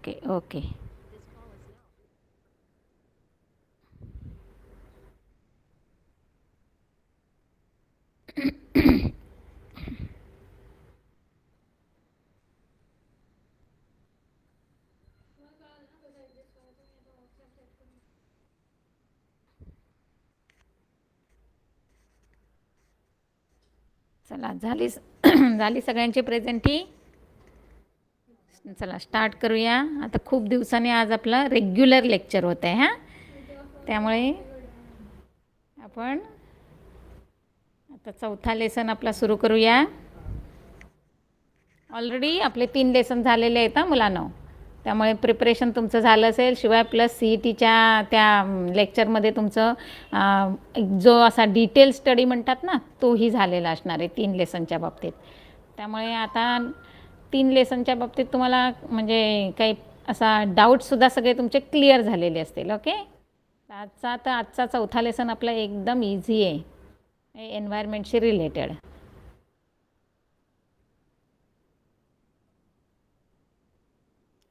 Okay okay. चला झाली झाली सगळ्यांची प्रेझेंटी. चला स्टार्ट करूया. आता खूप दिवसांनी आज आपला रेग्युलर लेक्चर होत आहे हां. त्यामुळे आपण आता चौथा लेसन आपला सुरू करूया. ऑलरेडी आपले 3 लेसन झालेले आहेत हां मुलांनो. त्यामुळे प्रिपरेशन तुमचं झालं असेल. शिवाय प्लस सी ई टीच्या त्या लेक्चरमध्ये तुमचं जो असा डिटेल स्टडी म्हणतात ना तोही झालेला असणार आहे 3 लेसनच्या बाबतीत. त्यामुळे आता 3 लेसनच्या बाबतीत तुम्हाला म्हणजे काही असा डाऊटसुद्धा सगळे तुमचे क्लिअर झालेले असतील. ओके. आजचा चौथा लेसन आपला एकदम इझी आहे, एन्व्हायरमेंटशी रिलेटेड.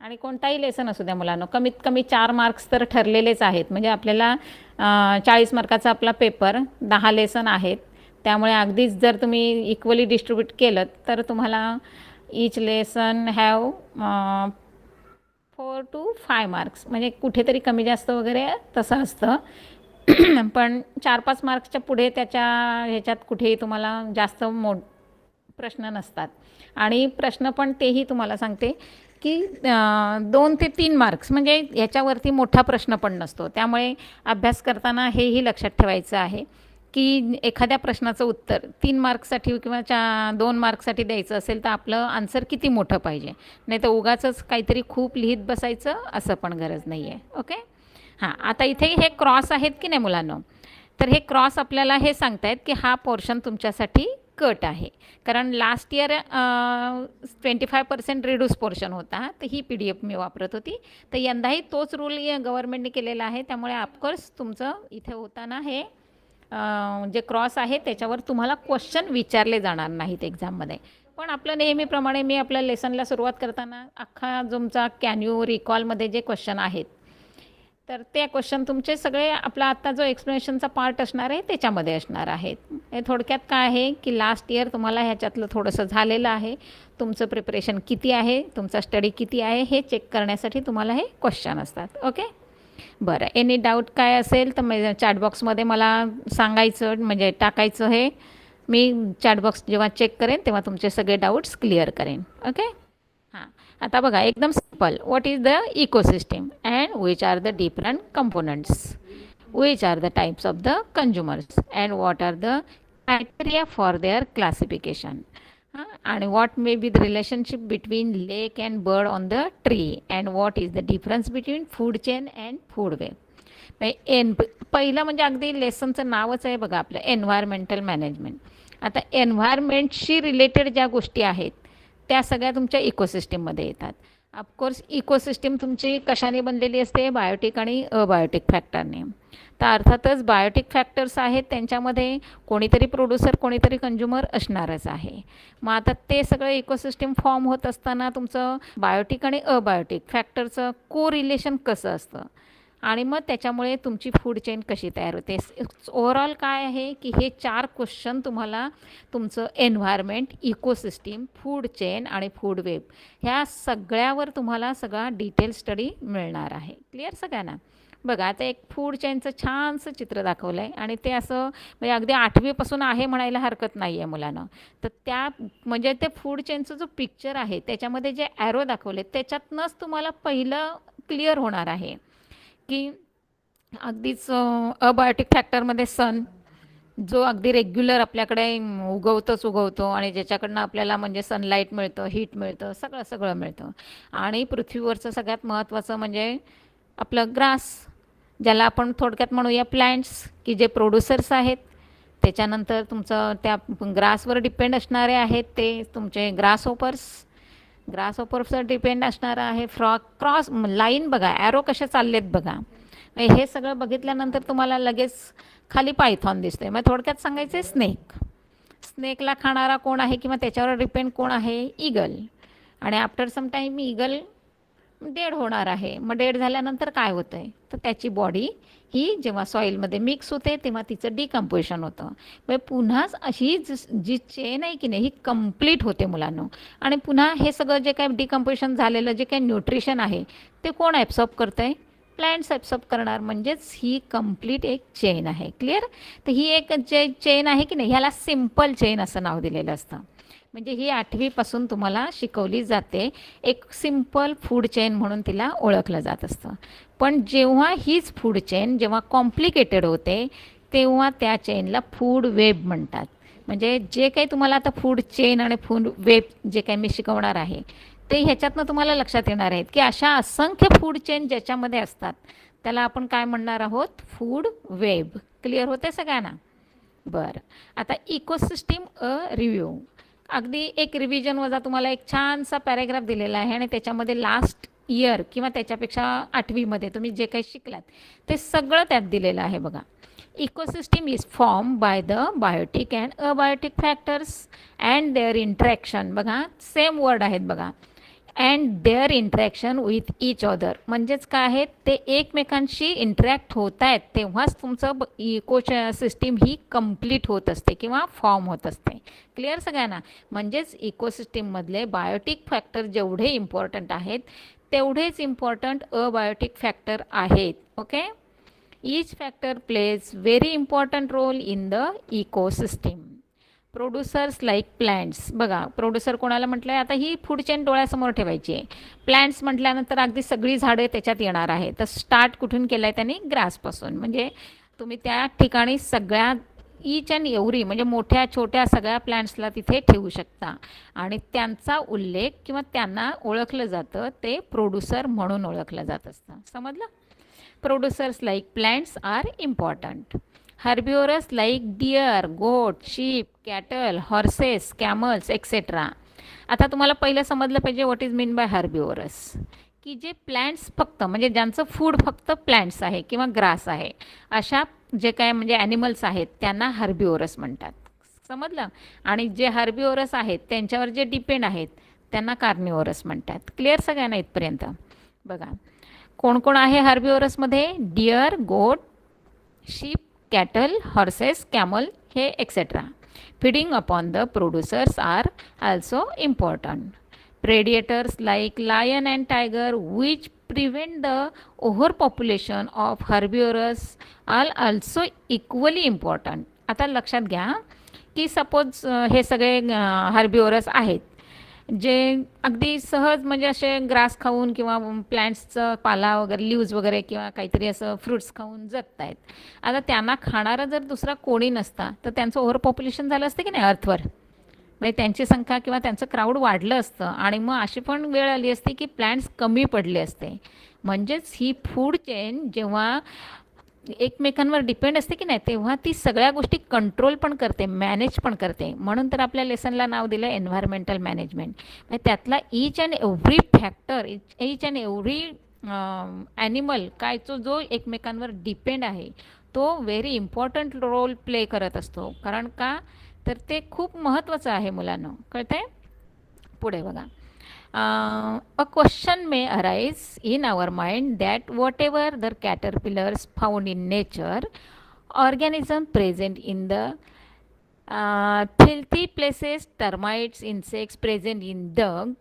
आणि कोणताही लेसन असू द्या मुलांनो, कमीत कमी 4 मार्क्स तर ठरलेलेच आहेत. म्हणजे आपल्याला 40 मार्काचा आपला पेपर, 10 लेसन आहेत. त्यामुळे अगदीच जर तुम्ही इक्वली डिस्ट्रीब्यूट केलं तर तुम्हाला each lesson have 4 to 5 marks. म्हणजे कुठेतरी कमी जास्त वगैरे तसं असतं. पण 4-5 मार्क्सच्या पुढे त्याच्या ह्याच्यात कुठेही तुम्हाला जास्त प्रश्न नसतात. आणि प्रश्न पण तेही तुम्हाला सांगते की 2 ते 3 मार्क्स म्हणजे याच्यावरती मोठा प्रश्न पण नसतो. त्यामुळे अभ्यास करताना हेही लक्षात ठेवायचं आहे की एखाद्या प्रश्नाचं उत्तर 3 मार्क्ससाठी किंवा 2 मार्क्ससाठी द्यायचं असेल तर आपलं आन्सर किती मोठं पाहिजे. नाही तर उगाचच काहीतरी खूप लिहित बसायचं असं पण गरज नाही आहे. ओके. हां, आता इथे हे क्रॉस आहेत की नाही मुलांनो, तर हे क्रॉस आपल्याला हे सांगतायत की हा पोर्शन तुमच्यासाठी कट आहे. कारण लास्ट इयर 25% रिड्यूस पोर्शन होता, तर ही पी डी एफ मी वापरत होती. तर यंदाही तोच रूल गव्हर्नमेंटने केलेला आहे. त्यामुळे ऑफकोर्स तुमचं इथे होताना हे जे क्रॉस आहे त्याच्यावर तुम्हाला क्वेश्चन विचारले जाणार नाहीत एक्झाममध्ये. पण आपलं नेहमीप्रमाणे मी आपल्या लेसनला सुरुवात करताना अख्खा तुमचा कॅन यू रिकॉलमध्ये जे क्वेश्चन आहेत तर ते क्वेश्चन तुमचे सगळे आपला आत्ता जो एक्सप्लेनेशनचा पार्ट असणार आहे त्याच्यामध्ये असणार आहेत. हे थोडक्यात काय आहे की लास्ट इयर तुम्हाला ह्याच्यातलं थोडंसं झालेलं आहे. तुमचं प्रिपरेशन किती आहे, तुमचा स्टडी किती आहे हे चेक करण्यासाठी तुम्हाला हे क्वेश्चन असतात. ओके. बरं, एनी डाऊट काय असेल तर चॅटबॉक्समध्ये मला सांगायचं, म्हणजे टाकायचं. हे मी चॅटबॉक्स जेव्हा चेक करेन तेव्हा तुमचे सगळे डाऊट्स क्लिअर करेन. ओके. हां, आता बघा एकदम simple. What is the ecosystem and which are the different components, which are the types of the consumers and what are the criteria for their classification. आणि what may be the relationship between lake and bird on the tree and what is the difference between food chain and food web. पहिलं म्हणजे अगदी लेसनचं नावच आहे बघा आपलं, environmental management. आता एन्व्हायरमेंटशी related ज्या गोष्टी आहेत त्या सगळ्या तुमच्या इकोसिस्टीममध्ये येतात. ऑफकोर्स इकोसिस्टीम तुमची कशाने बनलेली असते, बायोटिक आणि अबायोटिक फॅक्टरने. तर अर्थातच बायोटिक फॅक्टर्स आहेत त्यांच्यामध्ये कोणीतरी प्रोड्युसर कोणीतरी कंझ्युमर असणारच आहे. मग आता ते सगळं इकोसिस्टीम फॉर्म होत असताना तुमचं बायोटिक आणि अबायोटिक फॅक्टरचं को रिलेशन कसं असतं आणि मग त्याच्यामुळे तुमची फूड चेन कशी तयार होते. ओव्हरऑल काय आहे की हे 4 क्वेश्चन तुम्हाला तुमचं एन्व्हायरमेंट, इकोसिस्टीम, फूड चेन आणि फूड वेब ह्या सगळ्यावर तुम्हाला सगळा डिटेल स्टडी मिळणार आहे. क्लिअर सगळ्यांना. बघा आता एक फूड चेनचं छानसं चित्र दाखवलं आहे आणि ते असं म्हणजे अगदी 8वीपासून आहे म्हणायला हरकत नाही आहे मुलांना. तर त्या म्हणजे ते फूड चेनचं जो पिक्चर आहे त्याच्यामध्ये जे ॲरो दाखवले त्याच्यातनंच तुम्हाला पहिलं क्लिअर होणार आहे की अगदीच अबायोटिक फॅक्टरमध्ये सन जो अगदी रेग्युलर आपल्याकडे उगवतो आणि ज्याच्याकडनं आपल्याला म्हणजे सनलाईट मिळतं, हीट मिळतं, सगळं सगळं मिळतं. आणि पृथ्वीवरचं सगळ्यात महत्त्वाचं म्हणजे आपलं ग्रास, ज्याला आपण थोडक्यात म्हणूया प्लॅन्ट्स, की जे प्रोड्युसर्स आहेत. त्याच्यानंतर तुमचं त्या ग्रासवर डिपेंड असणारे आहेत ते तुमचे ग्रासहोपर्सवर डिपेंड असणारं आहे फ्रॉग. क्रॉस लाईन बघा, ॲरो कसे चाललेत बघा. हे सगळं बघितल्यानंतर तुम्हाला लगेच खाली पायथॉन दिसते. मग थोडक्यात सांगायचं आहे स्नेकला खाणारा कोण आहे किंवा त्याच्यावर डिपेंड कोण आहे, ईगल. आणि after some time eagle dead होणार आहे. मग डेड झाल्यानंतर काय होतं आहे, तर त्याची बॉडी ही जेव्हा सॉईलमध्ये मिक्स होते तेव्हा तिचं डिकम्पोजिशन होतं. मग पुन्हा अशी जी चेन आहे की नाही ही कंप्लीट होते मुलांनो. आणि पुन्हा हे सगळं जे काही डिकम्पोजिशन झालेलं जे काही न्यूट्रिशन आहे ते कोण ॲब्सॉर्ब करतं आहे, प्लॅन्ट्स ॲब्सॉर्ब करणार. म्हणजेच ही कंप्लीट एक चेन आहे. क्लिअर. तर ही एक जे चेन आहे की नाही ह्याला सिम्पल चेन असं नाव दिलेलं असतं. म्हणजे ही 8वीपासून तुम्हाला शिकवली जाते. एक सिम्पल फूड चेन म्हणून तिला ओळखलं जात असतं. पण जेव्हा हीच फूड चेन जेव्हा कॉम्प्लिकेटेड होते तेव्हा त्या चेनला फूड वेब म्हणतात. म्हणजे जे काही तुम्हाला आता फूड चेन आणि फूड वेब जे काही मी शिकवणार आहे ते ह्याच्यातनं तुम्हाला लक्षात येणार आहेत की अशा असंख्य फूड चेन ज्याच्यामध्ये असतात त्याला आपण काय म्हणणार आहोत, फूड वेब. क्लिअर होते सगळ्यांना. बरं, आता इकोसिस्टीम रिव्ह्यू. अगदी एक रिव्हिजन वजा तुम्हाला एक छानसा पॅरेग्राफ दिलेला आहे आणि त्याच्यामध्ये लास्ट इयर किंवा त्याच्यापेक्षा 8वीमध्ये तुम्ही जे काही शिकलात ते सगळं त्यात दिलेलं आहे बघा. Ecosystem is form by the biotic and abiotic factors and their interaction. बघा सेम वर्ड आहेत बघा. And their interaction with each other. म्हणजेच काय आहेत, ते एकमेकांशी इंटरॅक्ट होत आहेत तेव्हाच तुमचं इको सिस्टीम ही कंप्लीट होत असते किंवा फॉर्म होत असते. क्लिअर सगळ्यांना. म्हणजेच इकोसिस्टीममधले बायोटिक फॅक्टर जेवढे इम्पॉर्टंट आहेत तेवढेच इम्पॉर्टंट अबायोटिक फॅक्टर आहेत. Okay. Each factor plays very important role in the ecosystem. Producers like plants. बघा प्रोड्युसर कोणाला म्हटलं आहे, आता ही फूड चेन डोळ्यासमोर ठेवायची आहे. प्लॅन्ट्स म्हटल्यानंतर अगदी सगळी झाडं त्याच्यात येणार आहे. तर स्टार्ट कुठून केलं आहे त्यांनी, ग्रासपासून. म्हणजे तुम्ही त्या ठिकाणी सगळ्या ईच अँड एव्हरी म्हणजे मोठ्या छोट्या सगळ्या प्लॅन्ट्सला तिथे ठेवू शकता आणि त्यांचा उल्लेख किंवा त्यांना ओळखलं जातं ते प्रोड्युसर म्हणून ओळखलं जात असतं. समजलं. Producers like plants are important. Herbivorous like deer, goat, sheep, cattle, horses, camels etcetera. आता तुम्हाला पहिलं समजलं पाहिजे what is mean by herbivorous, की जे प्लॅन्ट्स फक्त म्हणजे ज्यांचं फूड फक्त प्लॅन्ट्स आहे किंवा ग्रास आहे अशा जे काय म्हणजे ॲनिमल्स आहेत त्यांना हर्बिओरस म्हणतात. समजलं. आणि जे हर्बिओरस आहेत त्यांच्यावर जे डिपेंड आहेत त्यांना कार्निओरस म्हणतात. क्लिअर सगळ्यांना इथपर्यंत. बघा कोण कोण आहे हर्बिओरसमध्ये, deer, goat, sheep, cattle, horses, camel हे etcetera. Feeding upon the producers are also important. Predators like lion and tiger which prevent the overpopulation of herbivores are also equally important. आता लक्षात घ्या की सपोज हे सगळे हर्बिओरस आहेत जे अगदी सहज म्हणजे असे ग्रास खाऊन किंवा प्लॅन्ट्सचं पाला वगैरे लीव्ज वगैरे किंवा काहीतरी असं फ्रुट्स खाऊन जगत आहेत. आता त्यांना खाणारा जर दुसरा कोणी नसता तर त्यांचं ओव्हर पॉप्युलेशन झालं असतं की नाही अर्थवर. म्हणजे त्यांची संख्या किंवा त्यांचं क्राऊड वाढलं असतं आणि मग अशी पण वेळ आली असती की प्लॅन्ट्स कमी पडले असते. म्हणजेच ही फूड चेन जेव्हा एकमेकांवर डिपेंड असते की नाही तेव्हा ती सगळ्या गोष्टी कंट्रोल पण करते, मॅनेज पण करते. म्हणून तर आपल्या लेसनला नाव दिलं एन्व्हायरमेंटल मॅनेजमेंट. म्हणजे त्यातला each and every factor, each and every animal काय जो एकमेकांवर डिपेंड आहे तो व्हेरी इम्पॉर्टंट रोल प्ले करत असतो. कारण का तर ते खूप महत्त्वाचं आहे मुलांना. कळतंय. पुढे बघा. A question may arise in our mind that whatever the caterpillars found in nature, organism present in the filthy places, termites, insects present in dung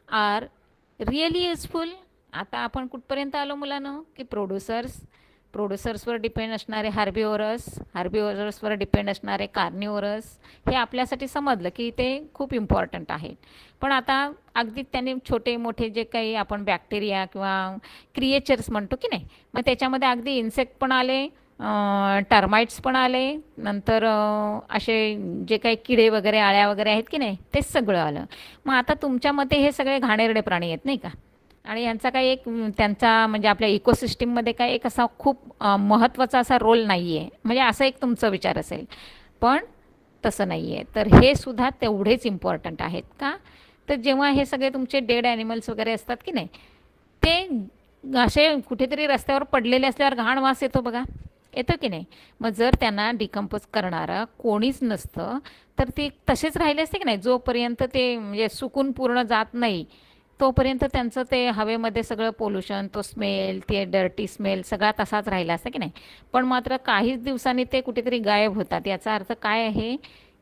are really useful. आता आपण कुठपर्यंत आलो मुलांना की प्रोड्युसर्सवर डिपेंड असणारे हर्बिओरसवर डिपेंड असणारे कार्निओरस हे आपल्यासाठी समजलं की ते खूप इम्पॉर्टंट आहेत. पण आता अगदी त्यांनी छोटे मोठे जे काही आपण बॅक्टेरिया किंवा क्रिएचर्स म्हणतो की नाही मग त्याच्यामध्ये अगदी इन्सेक्ट पण आले, टर्माइट्स पण आले, नंतर असे जे काही किडे वगैरे आळ्या वगैरे आहेत की नाही ते सगळं आलं. मग आता तुमच्या मते हे सगळे घाणेरडे प्राणी आहेत नाही का. आणि यांचा काही एक त्यांचा म्हणजे आपल्या इकोसिस्टीममध्ये काही एक असा खूप महत्त्वाचा असा रोल नाही आहे. म्हणजे असं एक तुमचा विचार असेल पण तसं नाही आहे. तर हे सुद्धा तेवढेच इम्पॉर्टंट आहेत का. तर जेव्हा हे सगळे तुमचे डेड ॲनिमल्स वगैरे असतात की नाही ते असे कुठेतरी रस्त्यावर पडलेले असल्यावर घाण वास येतो बघा, येतो की नाही. मग जर त्यांना डिकम्पोज करणारं कोणीच नसतं तर ते तसेच राहिले असते की नाही जोपर्यंत ते म्हणजे सुकून पूर्ण जात नाही तोपर्यंत त्यांचं ते हवेमध्ये सगळं पोल्युशन, तो स्मेल, ते डर्टी स्मेल सगळा तसाच राहिला असता की नाही. पण मात्र काहीच दिवसांनी ते कुठेतरी गायब होतात. याचा अर्थ काय आहे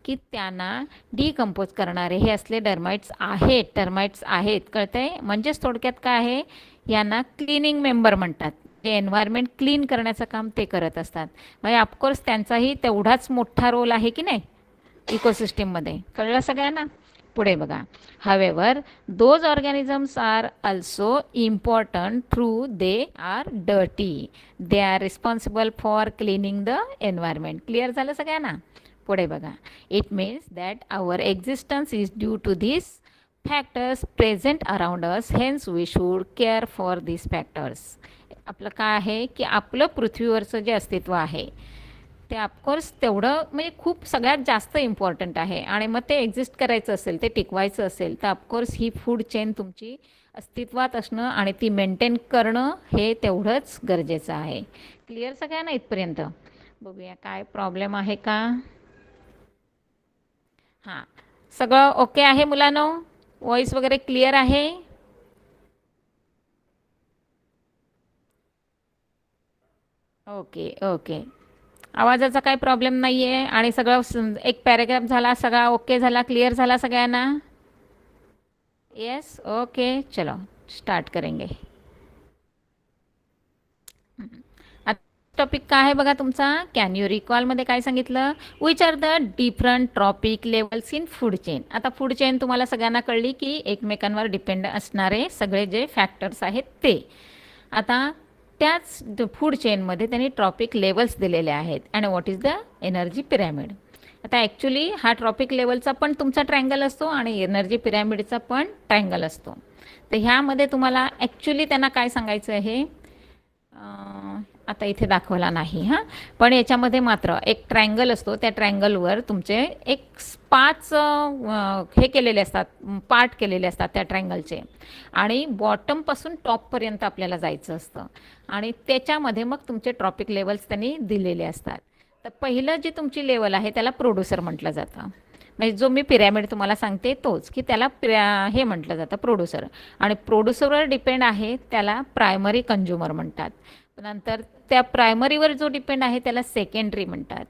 की त्यांना डिकम्पोज करणारे हे असले टर्माइट्स आहेत, कळतंय. म्हणजेच थोडक्यात काय आहे, यांना क्लिनिंग मेंबर म्हणतात. जे एन्व्हायरमेंट क्लीन करण्याचं काम ते करत असतात. म्हणजे ऑफकोर्स त्यांचाही तेवढाच मोठा रोल आहे की नाही इकोसिस्टीममध्ये. कळलं सगळ्यांना? पुढे बघा. हवेवर those organisms are also important through they are dirty. They are responsible for cleaning the environment. Clear झालं सगळ्यांना? पुढे बघा. It means that our existence is due to this factors present around us, hence we should care for this factors. आपलं काय आहे की आपलं पृथ्वीवरचं जे अस्तित्व आहे ते ऑफकोर्स तेवढं म्हणजे खूप सगळ्यात जास्त इम्पॉर्टंट आहे. आणि मग ते एक्झिस्ट करायचं असेल, ते टिकवायचं असेल तर ऑफकोर्स ही फूड चेन तुमची अस्तित्वात असणं आणि ती मेंटेन करणं हे तेवढंच गरजेचं आहे. क्लिअर सगळ्यांना इथपर्यंत? बघूया काय प्रॉब्लेम आहे का. हां, सगळं ओके आहे मुलांनो? वॉइस वगैरे क्लिअर आहे? Okay okay. आवाजाचा काही प्रॉब्लेम नाही आहे आणि सगळं एक पॅरेग्राफ झाला, सगळा ओके झाला, क्लिअर झाला सगळ्यांना? यस, ओके, चलो स्टार्ट करेंगे. आता टॉपिक काय आहे बघा तुमचा. कॅन यू रिकॉलमध्ये काय सांगितलं? Which are the different trophic levels in food chain. आता फूड चेन तुम्हाला सगळ्यांना कळली की एकमेकांवर डिपेंड असणारे सगळे जे फॅक्टर्स आहेत ते. आता त्याच फूड चेनमध्ये त्यांनी ट्रॉपिक लेवल्स दिलेले आहेत. And what is the energy pyramid. आता ॲक्च्युली हा ट्रॉपिक लेवलचा पण तुमचा ट्रायंगल असतो आणि एनर्जी पिरॅमिडचा पण ट्रायंगल असतो. तर ह्यामध्ये तुम्हाला ॲक्च्युली त्यांना काय सांगायचं आहे, आता इथे दाखवला नाही हां, पण याच्यामध्ये मात्र एक ट्रायंगल असतो. त्या ट्रायंगलवर तुमचे एक 5 हे केलेले असतात, पार्ट केलेले असतात त्या ट्रायंगलचे. आणि बॉटमपासून टॉपपर्यंत आपल्याला जायचं असतं. आणि त्याच्यामध्ये मग तुमचे ट्रॉपिक लेवल्स त्यांनी दिलेले असतात. तर पहिलं जी तुमची लेवल आहे त्याला प्रोड्युसर म्हटलं जातं. म्हणजे जो मी पिरॅमिड तुम्हाला सांगते तोच, की त्याला हे म्हटलं जातं प्रोड्युसर. आणि प्रोड्युसरवर डिपेंड आहे त्याला प्रायमरी कंझ्युमर म्हणतात. नंतर त्या प्रायमरीवर जो डिपेंड आहे त्याला सेकंडरी म्हणतात.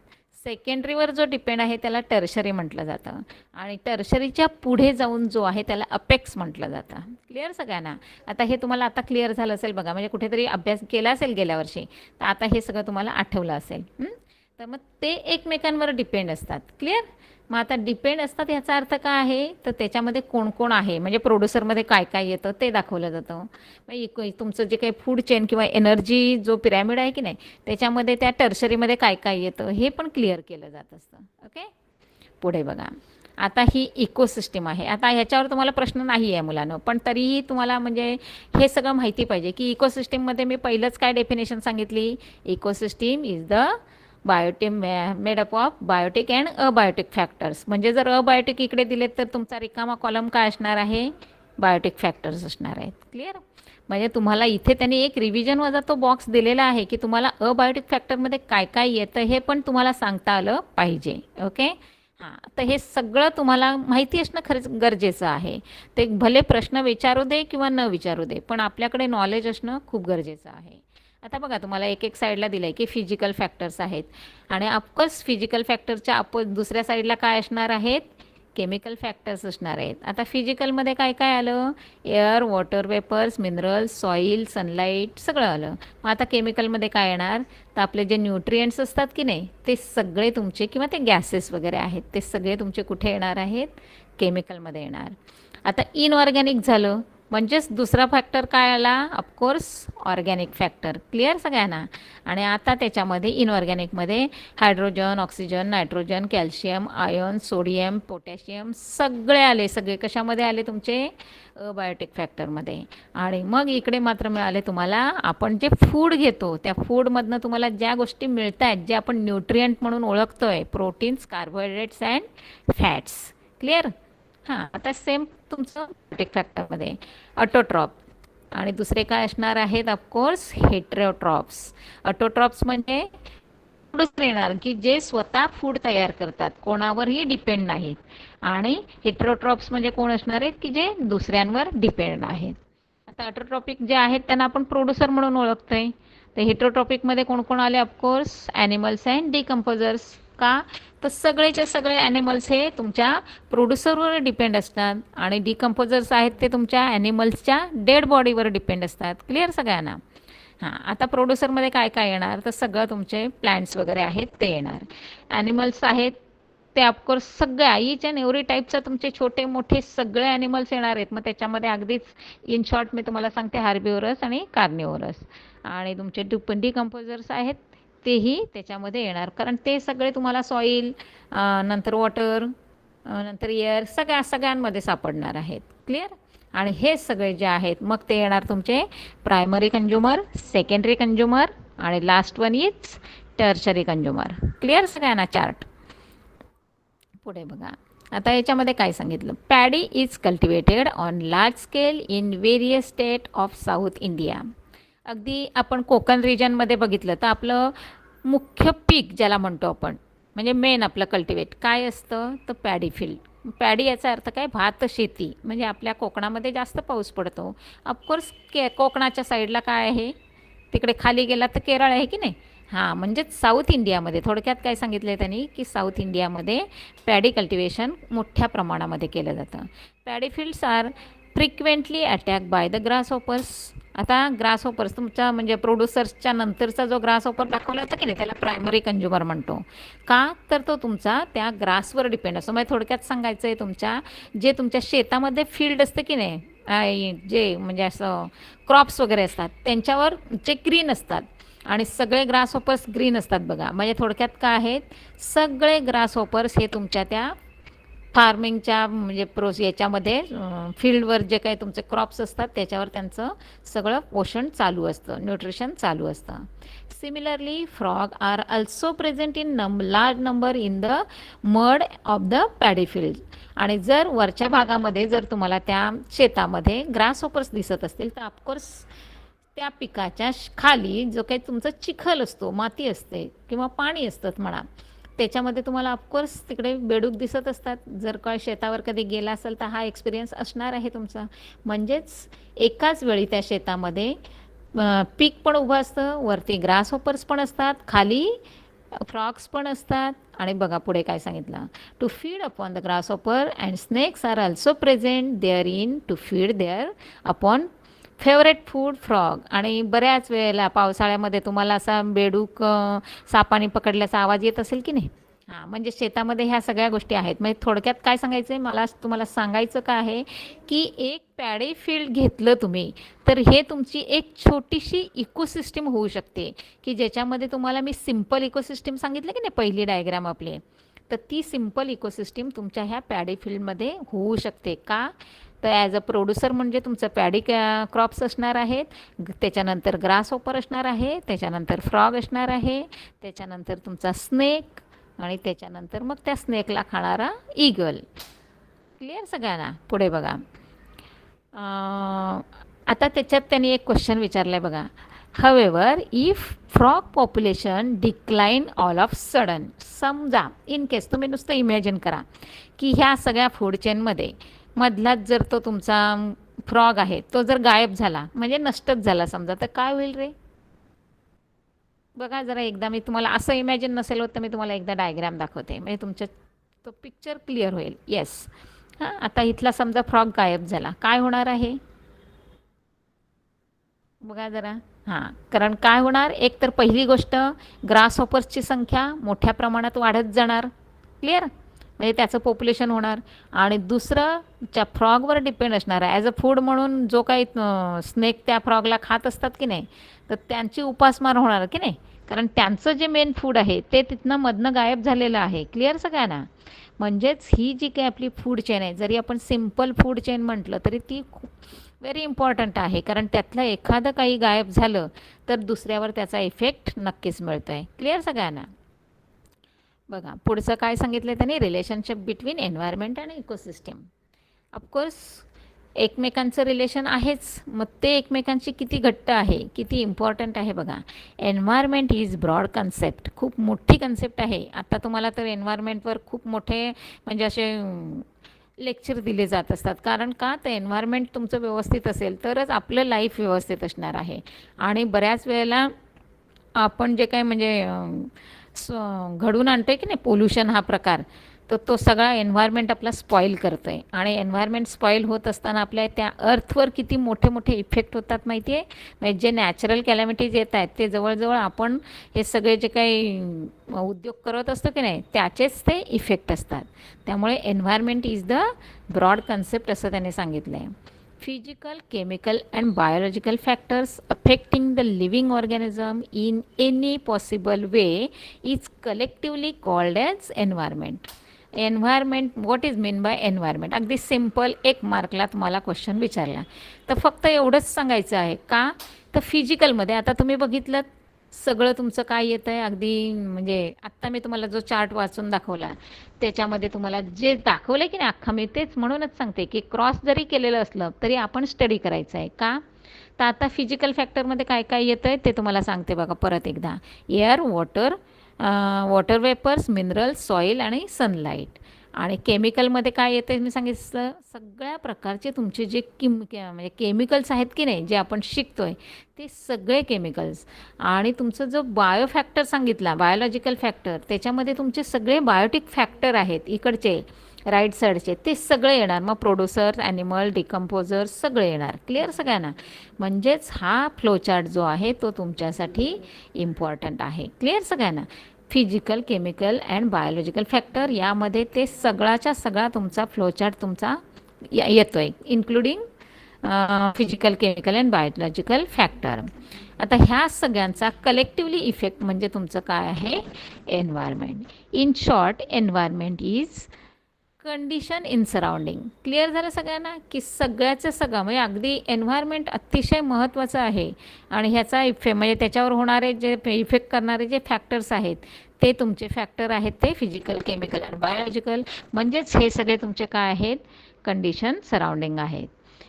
सेकंडरीवर जो डिपेंड आहे त्याला टर्शरी म्हटलं जातं. आणि टर्शरीच्या पुढे जाऊन जो आहे त्याला अपेक्स म्हटलं जातं. क्लिअर सगळ्यांना? आता हे तुम्हाला आता क्लिअर झालं असेल बघा, म्हणजे कुठेतरी अभ्यास केला असेल गेल्या वर्षी, तर आता हे सगळं तुम्हाला आठवलं असेल. तर मग ते एकमेकांवर डिपेंड असतात. क्लिअर? मग आता डिपेंड असतात ह्याचा अर्थ काय आहे, तर त्याच्यामध्ये कोण कोण आहे, म्हणजे प्रोड्युसरमध्ये काय काय येतं ते दाखवलं जातं. म्हणजे तुमचं जे काही फूड चेन किंवा एनर्जी जो पिरॅमिड आहे की नाही त्याच्यामध्ये त्या टर्शरीमध्ये काय काय येतं हे पण क्लिअर केलं जात असतं. ओके, पुढे बघा. आता ही इकोसिस्टीम आहे. आता ह्याच्यावर तुम्हाला प्रश्न नाही आहे मुलांनो, पण तरीही तुम्हाला म्हणजे हे सगळं माहिती पाहिजे की इकोसिस्टीममध्ये मी पहिलंच काय डेफिनेशन सांगितली. Ecosystem is the biotic made up of biotic and abiotic factors. म्हणजे जर अबायोटिक इकडे दिलेत तर तुमचा रिकामा कॉलम काय असणार आहे, बायोटिक फॅक्टर्स असणार आहेत. क्लिअर? म्हणजे तुम्हाला इथे त्यांनी एक रिव्हिजन वजा तो बॉक्स दिलेला आहे की तुम्हाला अबायोटिक फॅक्टरमध्ये काय काय येतं हे पण तुम्हाला सांगता आलं पाहिजे. ओके, हां, तर हे सगळं तुम्हाला माहिती असणं खरंच गरजेचं आहे. ते भले प्रश्न विचारू दे किंवा न विचारू दे, पण आपल्याकडे नॉलेज असणं खूप गरजेचं आहे. आता बघा तुम्हाला एक एक साईडला दिलं आहे की फिजिकल फॅक्टर्स आहेत. आणि ऑफकोर्स फिजिकल फॅक्टरच्या दुसऱ्या साईडला काय असणार आहेत, केमिकल फॅक्टर्स असणार आहेत. आता फिजिकलमध्ये काय काय आलं, air, water vapours, minerals, soil, sunlight सगळं आलं. मग आता केमिकलमध्ये काय येणार, तर आपले जे न्यूट्रिएंट्स असतात की नाही ते सगळे तुमचे, किंवा ते गॅसेस वगैरे आहेत ते सगळे तुमचे कुठे येणार आहेत, केमिकलमध्ये येणार. आता इनऑर्गॅनिक झालं म्हणजेच दुसरा फॅक्टर काय आला, ऑफकोर्स ऑर्गॅनिक फॅक्टर. क्लिअर सगळ्यांना? आणि आता त्याच्यामध्ये इनऑर्गॅनिकमध्ये hydrogen, oxygen, nitrogen, calcium, iron, sodium, potassium सगळे आले. सगळे कशामध्ये आले तुमचे, बायोटिक फॅक्टरमध्ये. आणि मग इकडे मात्र मिळाले तुम्हाला, आपण जे फूड घेतो त्या फूडमधनं तुम्हाला ज्या गोष्टी मिळत आहेत, जे आपण न्यूट्रियंट म्हणून ओळखतोय, proteins, carbohydrates and fats. Clear? हां, आता सेम तुमचं बायोटिक फॅक्टरमध्ये ऑटोट्रॉप. आणि दुसरे काय असणार आहेत, ऑफकोर्स हेटेरोट्रॉप्स. ऑटोट्रॉप्स म्हणजे प्रोड्युसर येणार की जे स्वतः फूड तयार करतात, कोणावरही डिपेंड नाहीत. आणि हेटेरोट्रॉप्स म्हणजे कोण असणार आहेत की जे दुसऱ्यांवर डिपेंड आहेत. आता ऑटोट्रॉपिक जे आहेत त्यांना आपण प्रोड्युसर म्हणून ओळखतोय. तर हेटेरोट्रॉपिकमध्ये कोण कोण आले? Of course animals and decomposers. का? तर सगळेच्या सगळे ॲनिमल्स हे तुमच्या प्रोड्युसरवर डिपेंड असतात आणि डिकम्पोजर्स आहेत ते तुमच्या ॲनिमल्सच्या डेड बॉडीवर डिपेंड असतात. क्लिअर सगळ्यांना? हां, आता प्रोड्युसरमध्ये काय काय येणार? तर सगळं तुमचे प्लांट्स वगैरे आहेत ते येणार. ॲनिमल्स आहेत ते ऑफकोर्स सगळ्या ईच अँड एव्हरी टाईपचं तुमचे छोटे मोठे सगळे ॲनिमल्स येणार आहेत. मग त्याच्यामध्ये अगदीच इन शॉर्ट मी तुम्हाला सांगते हार्बिवरस आणि कार्निवरस. आणि तुमचे डिकम्पोजर्स आहेत तेही त्याच्यामध्ये येणार, कारण ते सगळे तुम्हाला सॉईल, नंतर वॉटर, नंतर एअर सगळ्यांमध्ये सापडणार आहेत. क्लिअर? आणि हे सगळे जे आहेत मग ते येणार तुमचे प्रायमरी कंझ्युमर, सेकंडरी कंझ्युमर आणि last one is tertiary consumer. Clear सगळ्यांना चार्ट? पुढे बघा. आता याच्यामध्ये काय सांगितलं? Paddy is cultivated on large scale in various state of south India. अगदी आपण कोकण रिजनमध्ये बघितलं तर आपलं मुख्य पीक ज्याला म्हणतो आपण, म्हणजे मेन आपलं कल्टिवेट काय असतं? तर पॅडी फील्ड. पॅडी याचा अर्थ काय? भात शेती. म्हणजे आपल्या कोकणामध्ये जास्त पाऊस पडतो. ऑफकोर्स कोकणाच्या साईडला काय आहे? तिकडे खाली गेला तर केरळ आहे की नाही? हां, म्हणजेच साऊथ इंडियामध्ये थोडक्यात काय सांगितलं आहे त्यांनी की साऊथ इंडियामध्ये पॅडी कल्टिवेशन मोठ्या प्रमाणामध्ये केलं जातं. Paddy fields are frequently attack by the grasshoppers. आता ग्रासहोपर्स तुमच्या म्हणजे प्रोड्युसर्सच्या नंतरचा जो ग्रासहोपर दाखवला होता की नाही त्याला प्रायमरी कंझ्युमर म्हणतो. का? तर तो तुमचा त्या ग्रासवर डिपेंड असतो. म्हणजे थोडक्यात सांगायचं आहे जे तुमच्या शेतामध्ये फील्ड असतं की नाही, जे म्हणजे असं क्रॉप्स वगैरे असतात त्यांच्यावर जे ग्रीन असतात आणि सगळे ग्रासहोपर्स ग्रीन असतात बघा. म्हणजे थोडक्यात काय आहेत? सगळे ग्रासहोपर्स हे तुमच्या त्या फार्मिंगच्या म्हणजे याच्यामध्ये फील्डवर जे काही तुमचे क्रॉप्स असतात त्याच्यावर त्यांचं सगळं पोषण चालू असतं, न्यूट्रिशन चालू असतं. Similarly frog are also present in large number in the mud of the paddy field. आणि जर वरच्या भागामध्ये जर तुम्हाला त्या शेतामध्ये ग्रासहोपर्स दिसत असतील तर ऑफकोर्स त्या पिकाच्या खाली जो काही तुमचा चिखल असतो, माती असते किंवा पाणी असतं म्हणा, त्याच्यामध्ये तुम्हाला ऑफकोर्स तिकडे बेडूक दिसत असतात. जर का शेतावर कधी गेला असेल तर हा एक्सपिरियन्स असणार आहे तुमचा. म्हणजेच एकाच वेळी त्या शेतामध्ये पीक पण उभं असतं, वरती ग्रासहोपर्स पण असतात, खाली फ्रॉग्स पण असतात. आणि बघा पुढे काय सांगितलं? To feed upon the grasshopper and snakes are also present there in to feed there upon favourite food frog. आणि बऱ्याच वेळेला पावसाळ्यामध्ये तुम्हाला असा बेडूक सापाने पकडल्याचा आवाज येत असेल की नाही? हां, म्हणजे शेतामध्ये ह्या सगळ्या गोष्टी आहेत. म्हणजे थोडक्यात काय सांगायचं आहे मला तुम्हाला सांगायचं काय आहे की एक पॅडी फील्ड घेतलं तुम्ही तर हे तुमची एक छोटीशी इकोसिस्टीम होऊ शकते की ज्याच्यामध्ये तुम्हाला मी सिम्पल इकोसिस्टीम सांगितलं की नाही पहिली डायग्राम आपली, तर ती सिम्पल इकोसिस्टीम तुमच्या ह्या पॅडी फील्डमध्ये होऊ शकते. का? तर ॲज अ प्रोड्युसर म्हणजे तुमचं पॅडी क्रॉप्स असणार आहेत, त्याच्यानंतर ग्रासहोपर असणार आहे, त्याच्यानंतर फ्रॉग असणार आहे, त्याच्यानंतर तुमचा स्नेक आणि त्याच्यानंतर मग त्या स्नेकला खाणारा ईगल. क्लिअर सगळ्यांना? पुढे बघा. आता त्याच्यात त्यांनी एक क्वेश्चन विचारलं आहे बघा. However if frog population decline all of sudden. समजा इन केस तुम्ही नुसतं इमॅजिन करा की ह्या सगळ्या फूड चेनमध्ये मधलाच जर तो तुमचा फ्रॉग आहे तो जर गायब झाला म्हणजे नष्टच झाला समजा, तर काय होईल रे? बघा जरा एकदा मी तुम्हाला असं इमॅजिन नसेल होत तर मी तुम्हाला एकदा डायग्राम दाखवते म्हणजे तुमच्या तो पिक्चर क्लिअर होईल. येस. हां, आता इथला समजा फ्रॉग गायब झाला, काय होणार आहे? बघा जरा. हां, कारण काय होणार? एक तर पहिली गोष्ट ग्रासहोपर्सची संख्या मोठ्या प्रमाणात वाढत जाणार. क्लिअर? म्हणजे त्याचं पॉप्युलेशन होणार. आणि दुसरं त्या फ्रॉगवर डिपेंड असणार आहे ॲज अ फूड म्हणून जो काही स्नेक त्या फ्रॉगला खात असतात की नाही, तर त्यांची उपासमार होणार की नाही, कारण त्यांचं जे मेन फूड आहे ते तिथनं मधनं गायब झालेलं आहे. क्लिअर सगळ्यांना? म्हणजेच ही जी काही आपली फूड चेन आहे, जरी आपण सिम्पल फूड चेन म्हटलं तरी ती खूप व्हेरी इम्पॉर्टंट आहे, कारण त्यातलं एखादं काही गायब झालं तर दुसऱ्यावर त्याचा इफेक्ट नक्कीच मिळतो आहे. क्लिअर सगळ्यांना? बघा पुढचं काय सांगितलं त्यांनी? रिलेशनशिप बिटवीन एन्व्हायरमेंट आणि इकोसिस्टीम. ऑफकोर्स एकमेकांचं रिलेशन आहेच, मग ते एकमेकांशी किती घट्ट आहे, किती इम्पॉर्टंट आहे बघा. एन्व्हायरमेंट इज ब्रॉड कन्सेप्ट, खूप मोठी कन्सेप्ट आहे. आता तुम्हाला तर एन्व्हायरमेंटवर खूप मोठे म्हणजे असे लेक्चर दिले जात असतात. कारण का, तर एन्व्हायरमेंट तुमचं व्यवस्थित असेल तरच आपलं लाईफ व्यवस्थित असणार आहे. आणि बऱ्याच वेळेला आपण जे काही म्हणजे घडून आणतो आहे की नाही पोल्युशन हा प्रकार, तर तो सगळा एन्व्हायरमेंट आपला स्पॉईल करतो आहे. आणि एन्व्हायरमेंट स्पॉईल होत असताना आपल्या त्या अर्थवर किती मोठे मोठे इफेक्ट होतात माहिती आहे. म्हणजे जे नॅचरल कॅलॅमिटीज येत आहेत ते जवळजवळ आपण हे सगळे जे काही उद्योग करत असतो की नाही त्याचेच ते इफेक्ट असतात. त्यामुळे environment is the broad concept असं त्याने सांगितलं आहे. Physical, chemical, and biological factors affecting the living organism in any possible way is collectively called as environment. Environment, what is mean bye environment? अगदी सिम्पल, एक मार्कला तुम्हाला question विचारला तर फक्त एवढंच सांगायचं आहे का, तर फिजिकलमध्ये आता तुम्ही बघितलं सगळं तुमचं काय येतं आहे. अगदी म्हणजे आत्ता मी तुम्हाला जो चार्ट वाचून दाखवला त्याच्यामध्ये तुम्हाला जे दाखवलं की नाही अख्खा, मी तेच म्हणूनच सांगते की क्रॉस जरी केलेलं असलं तरी आपण स्टडी करायचं आहे का. तर आता फिजिकल फॅक्टरमध्ये काय काय येतं आहे ते तुम्हाला सांगते बघा परत एकदा. Air, water vapours, minerals, soil आणि सनलाईट. आणि केमिकलमध्ये काय येतं आहे मी सांगितलं, सगळ्या प्रकारचे तुमचे जे म्हणजे केमिकल्स आहेत की नाही जे आपण शिकतो आहे ते सगळे केमिकल्स. आणि तुमचं जो बायो फॅक्टर सांगितला, बायोलॉजिकल फॅक्टर, त्याच्यामध्ये तुमचे सगळे बायोटिक फॅक्टर आहेत इकडचे राईट साईडचे, ते सगळे येणार. मग प्रोड्युसर, ॲनिमल, डिकम्पोजर सगळे येणार. क्लिअर सगळ्यांना? म्हणजेच हा फ्लोचार्ट जो आहे तो तुमच्यासाठी इम्पॉर्टंट आहे. क्लिअर सगळ्यांना? Physical, chemical and biological factor यामध्ये ते सगळाच्या सगळा तुमचा फ्लोचार्ट तुमचा येतो आहे, including physical, chemical and biological factor. आता ह्या सगळ्यांचा कलेक्टिव्हली इफेक्ट म्हणजे तुमचं काय आहे, environment. In short, environment is condition in surrounding. Clear झालं सगळ्यांना की सगळ्याचं सगळं म्हणजे अगदी एन्व्हायरमेंट अतिशय महत्त्वाचं आहे. आणि ह्याचा म्हणजे त्याच्यावर होणारे जे इफेक्ट करणारे जे फॅक्टर्स आहेत ते तुमचे फॅक्टर आहेत ते फिजिकल, केमिकल आणि बायोलॉजिकल. म्हणजेच हे सगळे तुमचे काय आहेत, कंडिशन सराउंडिंग आहेत.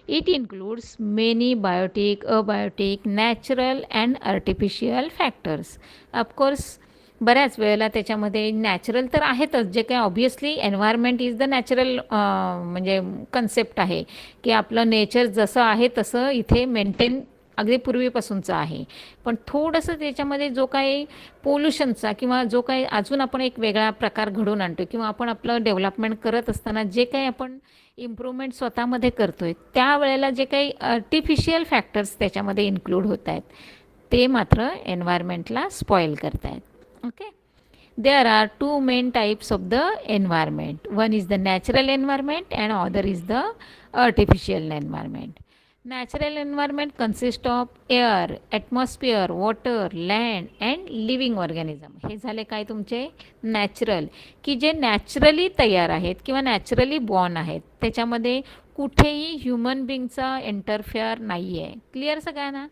It includes many biotic, abiotic, natural and artificial factors. Of course बऱ्याच वेळेला त्याच्यामध्ये नॅचरल तर आहेतच, जे काही obviously environment is the natural म्हणजे कन्सेप्ट आहे की आपलं नेचर जसं आहे तसं इथे मेंटेन अगदी पूर्वीपासूनचं आहे. पण थोडंसं त्याच्यामध्ये जो काही पोल्युशनचा किंवा जो काही अजून आपण एक वेगळा प्रकार घडवून आणतो किंवा आपण आपलं डेव्हलपमेंट करत असताना जे काही आपण इम्प्रूव्हमेंट स्वतःमध्ये करतो आहे त्यावेळेला जे काही आर्टिफिशियल फॅक्टर्स त्याच्यामध्ये इन्क्लूड होत आहेत ते मात्र एन्व्हायरमेंटला स्पॉईल करत आहेत. Okay, there are two main types of the environment. One is the natural environment and other is the artificial environment. Natural environment consists of air, atmosphere, water, land and living organism. हे झाले काय तुमचे natural, की जे naturally तयार आहेत किंवा naturally born आहेत, त्याच्यामध्ये कुठेही ह्युमन बिंगचा इंटरफेअर नाही आहे. क्लिअर सगळ्यांना?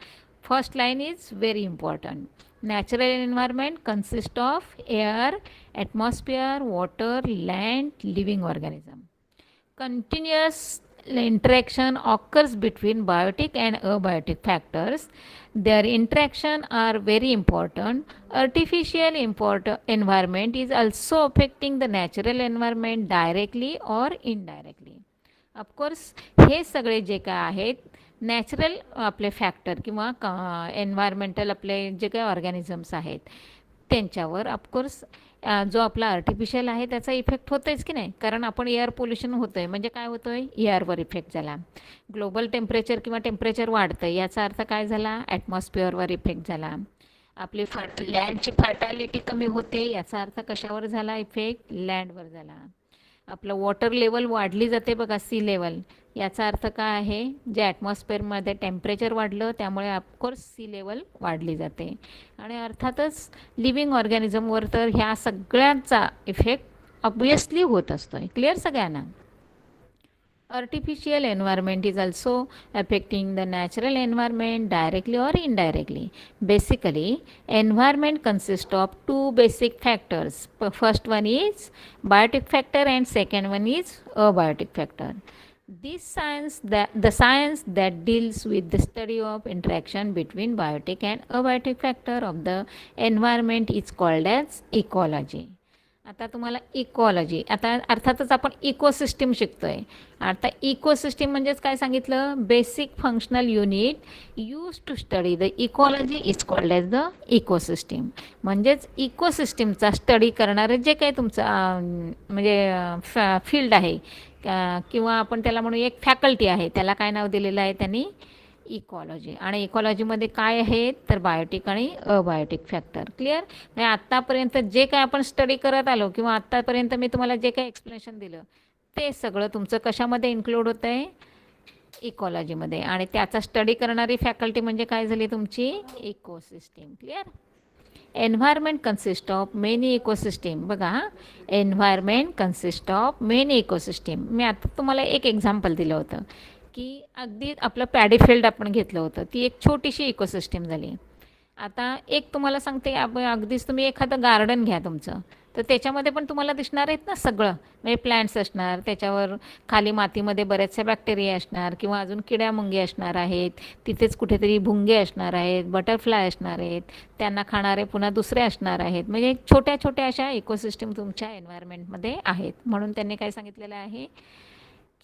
First line is very important. Natural environment consists of air, atmosphere, water, land, living organism. Continuous interaction occurs between biotic and abiotic factors. Their interaction are very important. Artificial environment is also affecting the natural environment directly or indirectly. Of course, हे सगळे जे काय आहेत natural आपले factor किंवा environmental आपले जे काही ऑर्गॅनिझम्स आहेत त्यांच्यावर ऑफकोर्स जो आपला आर्टिफिशियल आहे त्याचा इफेक्ट होतोच की नाही. कारण आपण एअर पोल्युशन होतं आहे म्हणजे काय होतं आहे, एअरवर इफेक्ट झाला. ग्लोबल टेम्परेचर किंवा टेम्परेचर वाढतं याचा अर्थ काय झाला, ॲटमॉस्फिअरवर इफेक्ट झाला. आपली लँडची फर्टॅलिटी कमी होते याचा अर्थ कशावर झाला इफेक्ट, लँडवर झाला. आपलं वॉटर लेवल वाढली जाते बघा, सी लेवल, याचा अर्थ काय आहे, जे ॲटमॉस्फिअरमध्ये टेम्परेचर वाढलं त्यामुळे ऑफकोर्स सी लेवल वाढली जाते. आणि अर्थातच लिव्हिंग ऑर्गॅनिझमवर तर ह्या सगळ्यांचा इफेक्ट ऑब्वियसली होत असतो आहे. क्लिअर सगळ्यांना? Artificial environment is also affecting the natural environment directly or indirectly. Basically, environment consists of two basic factors. First one is biotic factor and second one is abiotic factor. The science that deals with the study of interaction between biotic and abiotic factor of the environment is called as ecology. आता तुम्हाला ecology, आता अर्थातच आपण ecosystem शिकतोय. आता ecosystem म्हणजेच काय सांगितलं, basic functional unit use to study the ecology is called as the ecosystem. म्हणजेच इकोसिस्टीमचा स्टडी करणारं जे काही तुमचं म्हणजे फील्ड आहे किंवा आपण त्याला म्हणू एक फॅकल्टी आहे, त्याला काय नाव दिलेलं आहे त्यांनी, इकॉलॉजी. आणि इकॉलॉजीमध्ये काय आहेत तर बायोटिक आणि अबायोटिक फॅक्टर. क्लिअर. म्हणजे आत्तापर्यंत जे काय आपण स्टडी करत आलो किंवा आत्तापर्यंत मी तुम्हाला जे काही एक्सप्लेनेशन दिलं ते सगळं तुमचं कशामध्ये इन्क्लूड होतं आहे, इकॉलॉजीमध्ये. आणि त्याचा स्टडी करणारी फॅकल्टी म्हणजे काय झाली तुमची, ecosystem. Clear. Environment consist of many ecosystem. बघा, environment consist of many ecosystem. मी आता तुम्हाला एक एक्झाम्पल दिलं होतं की अगदी आपलं पॅडी फील्ड आपण घेतलं होतं, ती एक छोटीशी इकोसिस्टीम झाली. आता एक तुम्हाला सांगते, अगदीच तुम्ही एखादं गार्डन घ्या तुमचं, तर त्याच्यामध्ये पण तुम्हाला दिसणार आहेत ना सगळं, म्हणजे प्लॅन्ट्स असणार, त्याच्यावर खाली मातीमध्ये बरेचसे बॅक्टेरिया असणार किंवा अजून किड्यामुंगी असणार आहेत, तिथेच कुठेतरी भुंगे असणार आहेत, बटरफ्लाय असणार आहेत, त्यांना खाणारे पुन्हा दुसरे असणार आहेत. म्हणजे छोट्या छोट्या अशा इकोसिस्टीम तुमच्या एन्व्हायरमेंटमध्ये आहेत. म्हणून त्यांनी काय सांगितलेलं आहे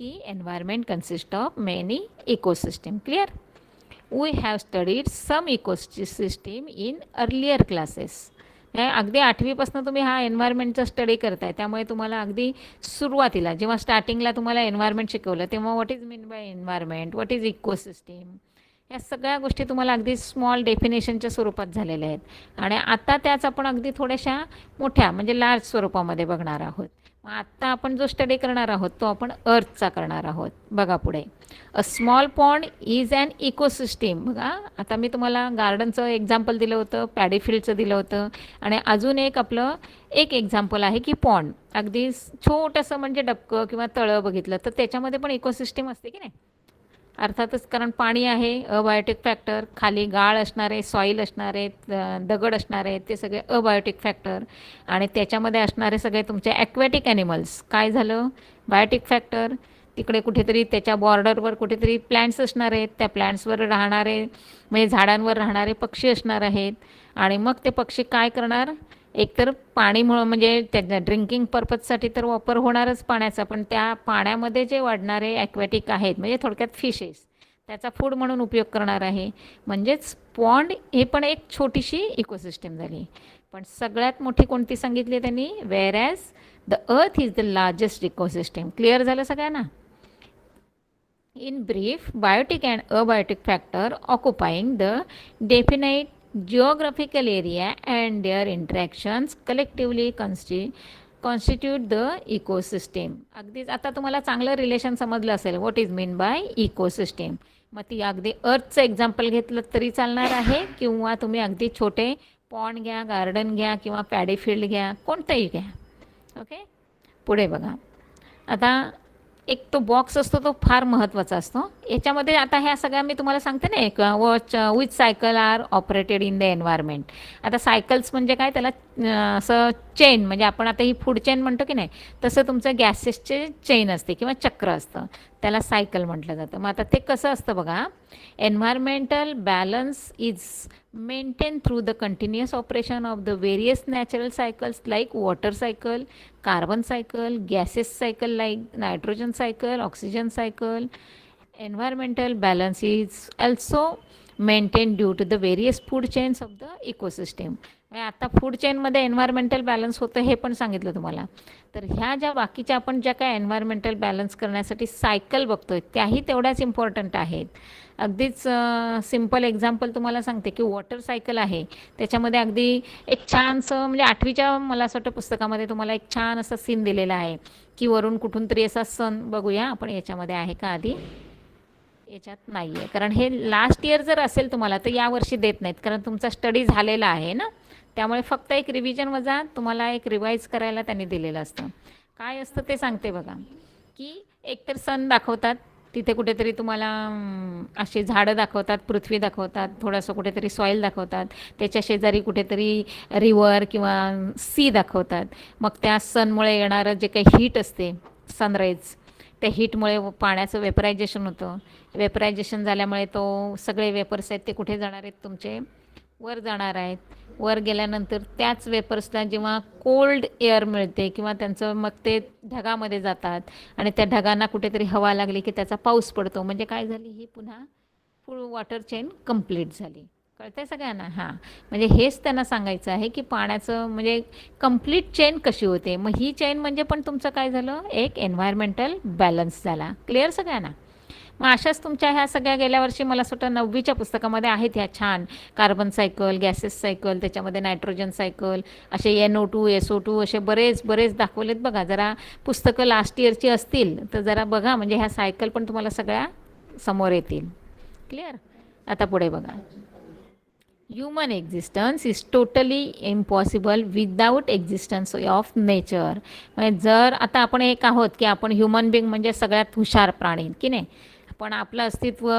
की environment consist of many ecosystem. Clear. We have studied some ecosystem in earlier classes. अगदी 8वीपासून तुम्ही हा एन्व्हायरमेंटचा स्टडी करताय, त्यामुळे तुम्हाला अगदी सुरुवातीला जेव्हा स्टार्टिंगला तुम्हाला एन्व्हायरमेंट शिकवलं तेव्हा what is mean bye environment, what is ecosystem, या सगळ्या गोष्टी तुम्हाला अगदी स्मॉल डेफिनेशनच्या स्वरूपात झालेल्या आहेत. आणि आता त्याच आपण अगदी थोड्याशा मोठ्या म्हणजे लार्ज स्वरूपामध्ये बघणार आहोत. मग आत्ता आपण जो स्टडी करणार आहोत तो आपण अर्थचा करणार आहोत. बघा पुढे, a small pond is an ecosystem. बघा, आता मी तुम्हाला गार्डनचं एक्झाम्पल दिलं होतं, पॅडी फील्डचं दिलं होतं, आणि अजून एक आपलं एक एक्झाम्पल आहे की पॉन्ड. अगदी छोटंसं म्हणजे डबकं किंवा तळं बघितलं तर त्याच्यामध्ये पण इकोसिस्टीम असते की नाही. अर्थातच, कारण पाणी आहे, अबायोटिक फॅक्टर, खाली गाळ असणारे, सॉईल असणारे, दगड असणारे, ते सगळे अबायोटिक फॅक्टर. आणि त्याच्यामध्ये असणारे सगळे तुमचे ॲक्वॅटिक ॲनिमल्स, काय झालं, बायोटिक फॅक्टर. तिकडे कुठेतरी त्याच्या बॉर्डरवर कुठेतरी प्लॅन्ट्स असणार आहेत, त्या प्लॅन्ट्सवर राहणारे म्हणजे झाडांवर राहणारे पक्षी असणार आहेत. आणि मग ते पक्षी काय करणार, एकतर पाणी म्हणजे त्याच्या ड्रिंकिंग पर्पजसाठी तर वापर होणारच पाण्याचा, पण त्या पाण्यामध्ये जे वाढणारे ॲक्वॅटिक आहेत म्हणजे थोडक्यात फिशेस, त्याचा फूड म्हणून उपयोग करणार आहे. म्हणजेच पॉन्ड हे पण एक छोटीशी इकोसिस्टीम झाली. पण सगळ्यात मोठी कोणती सांगितली त्यांनी, whereas the earth is the largest ecosystem. Clear झालं सगळ्यांना. In brief, biotic and abiotic factor occupying the definite geographical area and their interactions collectively constitute the ecosystem. अगदीच आता तुम्हाला चांगलं रिलेशन समजलं असेल, what is mean bye ecosystem. मग ती अगदी अर्थचं एक्झाम्पल घेतलं तरी चालणार आहे किंवा तुम्ही अगदी छोटे पॉन्ड घ्या, गार्डन घ्या किंवा पॅडी फील्ड घ्या, कोणतंही घ्या. ओके. पुढे बघा, आता एक तो बॉक्स असतो तो फार महत्त्वाचा असतो. याच्यामध्ये आता ह्या सगळ्या मी तुम्हाला सांगते ना, एक which cycle are operated in the environment. आता सायकल्स म्हणजे काय, त्याला असं चेन, म्हणजे आपण आता ही फूड चेन म्हणतो की नाही, तसं तुमचं गॅसेसचे चेन असते किंवा चक्र असतं, त्याला सायकल म्हटलं जातं. मग आता ते कसं असतं बघा, environmental balance is maintain through the continuous operation of the various natural cycles like water cycle, carbon cycle, gases cycle like nitrogen cycle, oxygen cycle. Environmental balance is also maintain due to the various food chains of the ecosystem. आता food चेनमध्ये environmental balance होतं हे पण सांगितलं तुम्हाला. तर ह्या ज्या बाकीच्या आपण ज्या काय एन्व्हायरमेंटल बॅलन्स करण्यासाठी सायकल बघतोय त्याही तेवढ्याच इम्पॉर्टंट आहेत. अगदीच सिम्पल एक्झाम्पल तुम्हाला सांगते की वॉटर सायकल आहे, त्याच्यामध्ये अगदी एक छानसं म्हणजे 8वीच्या मला असं वाटतं पुस्तकामध्ये तुम्हाला एक छान असा सीन दिलेला आहे की वरून कुठून तरी असा सन, बघूया आपण याच्यामध्ये आहे का, आधी याच्यात नाही आहे, कारण हे लास्ट इयर जर असेल तुम्हाला तर यावर्षी देत नाहीत, कारण तुमचा स्टडी झालेला आहे ना, त्यामुळे फक्त एक रिव्हिजन वजा तुम्हाला एक रिवाईज करायला त्यांनी दिलेलं असतं. काय असतं ते सांगते बघा, की एकतर सन दाखवतात, तिथे कुठेतरी तुम्हाला अशी झाडं दाखवतात, पृथ्वी दाखवतात, थोडंसं कुठेतरी सॉईल दाखवतात, त्याच्या शेजारी कुठेतरी रिव्हर किंवा सी दाखवतात. मग त्या सनमुळे येणारं जे काही हीट असते, सनराईज, त्या हीटमुळे पाण्याचं वेपरायझेशन होतं. वेपरायझेशन झाल्यामुळे तो सगळे वेपर्स आहेत ते कुठे जाणार आहेत तुमचे, वर जाणार आहेत. वर गेल्यानंतर त्याच वेपर्सला जेव्हा कोल्ड एअर मिळते किंवा त्यांचं मग ते ढगामध्ये जातात आणि त्या ढगांना कुठेतरी हवा लागली की त्याचा पाऊस पडतो. म्हणजे काय झाली, ही पुन्हा फुल वॉटर चेन कंप्लीट झाली. कळतंय सगळ्यांना? हां, म्हणजे हेच त्यांना सांगायचं आहे की पाण्याचं म्हणजे कंप्लीट चेन कशी होते. मग ही चेन म्हणजे पण तुमचं काय झालं, एक एन्व्हायरमेंटल बॅलन्स झाला. क्लिअर सगळ्यांना? मग अशाच तुमच्या ह्या सगळ्या गेल्या वर्षी मला असं वाटतं 9वीच्या पुस्तकामध्ये आहेत ह्या छान कार्बन सायकल, गॅसेस सायकल, त्याच्यामध्ये नायट्रोजन सायकल, असे NO2 SO2 असे बरेच बरेच दाखवलेत बघा. जरा पुस्तकं लास्ट इयरची असतील तर जरा बघा, म्हणजे ह्या सायकल पण तुम्हाला सगळ्या समोर येतील. क्लिअर? आता पुढे बघा. Human existence is totally impossible without existence of nature. म्हणजे जर आता आपण एक आहोत की आपण ह्युमन बिंग म्हणजे सगळ्यात हुशार प्राणी की नाही, पण आपलं अस्तित्व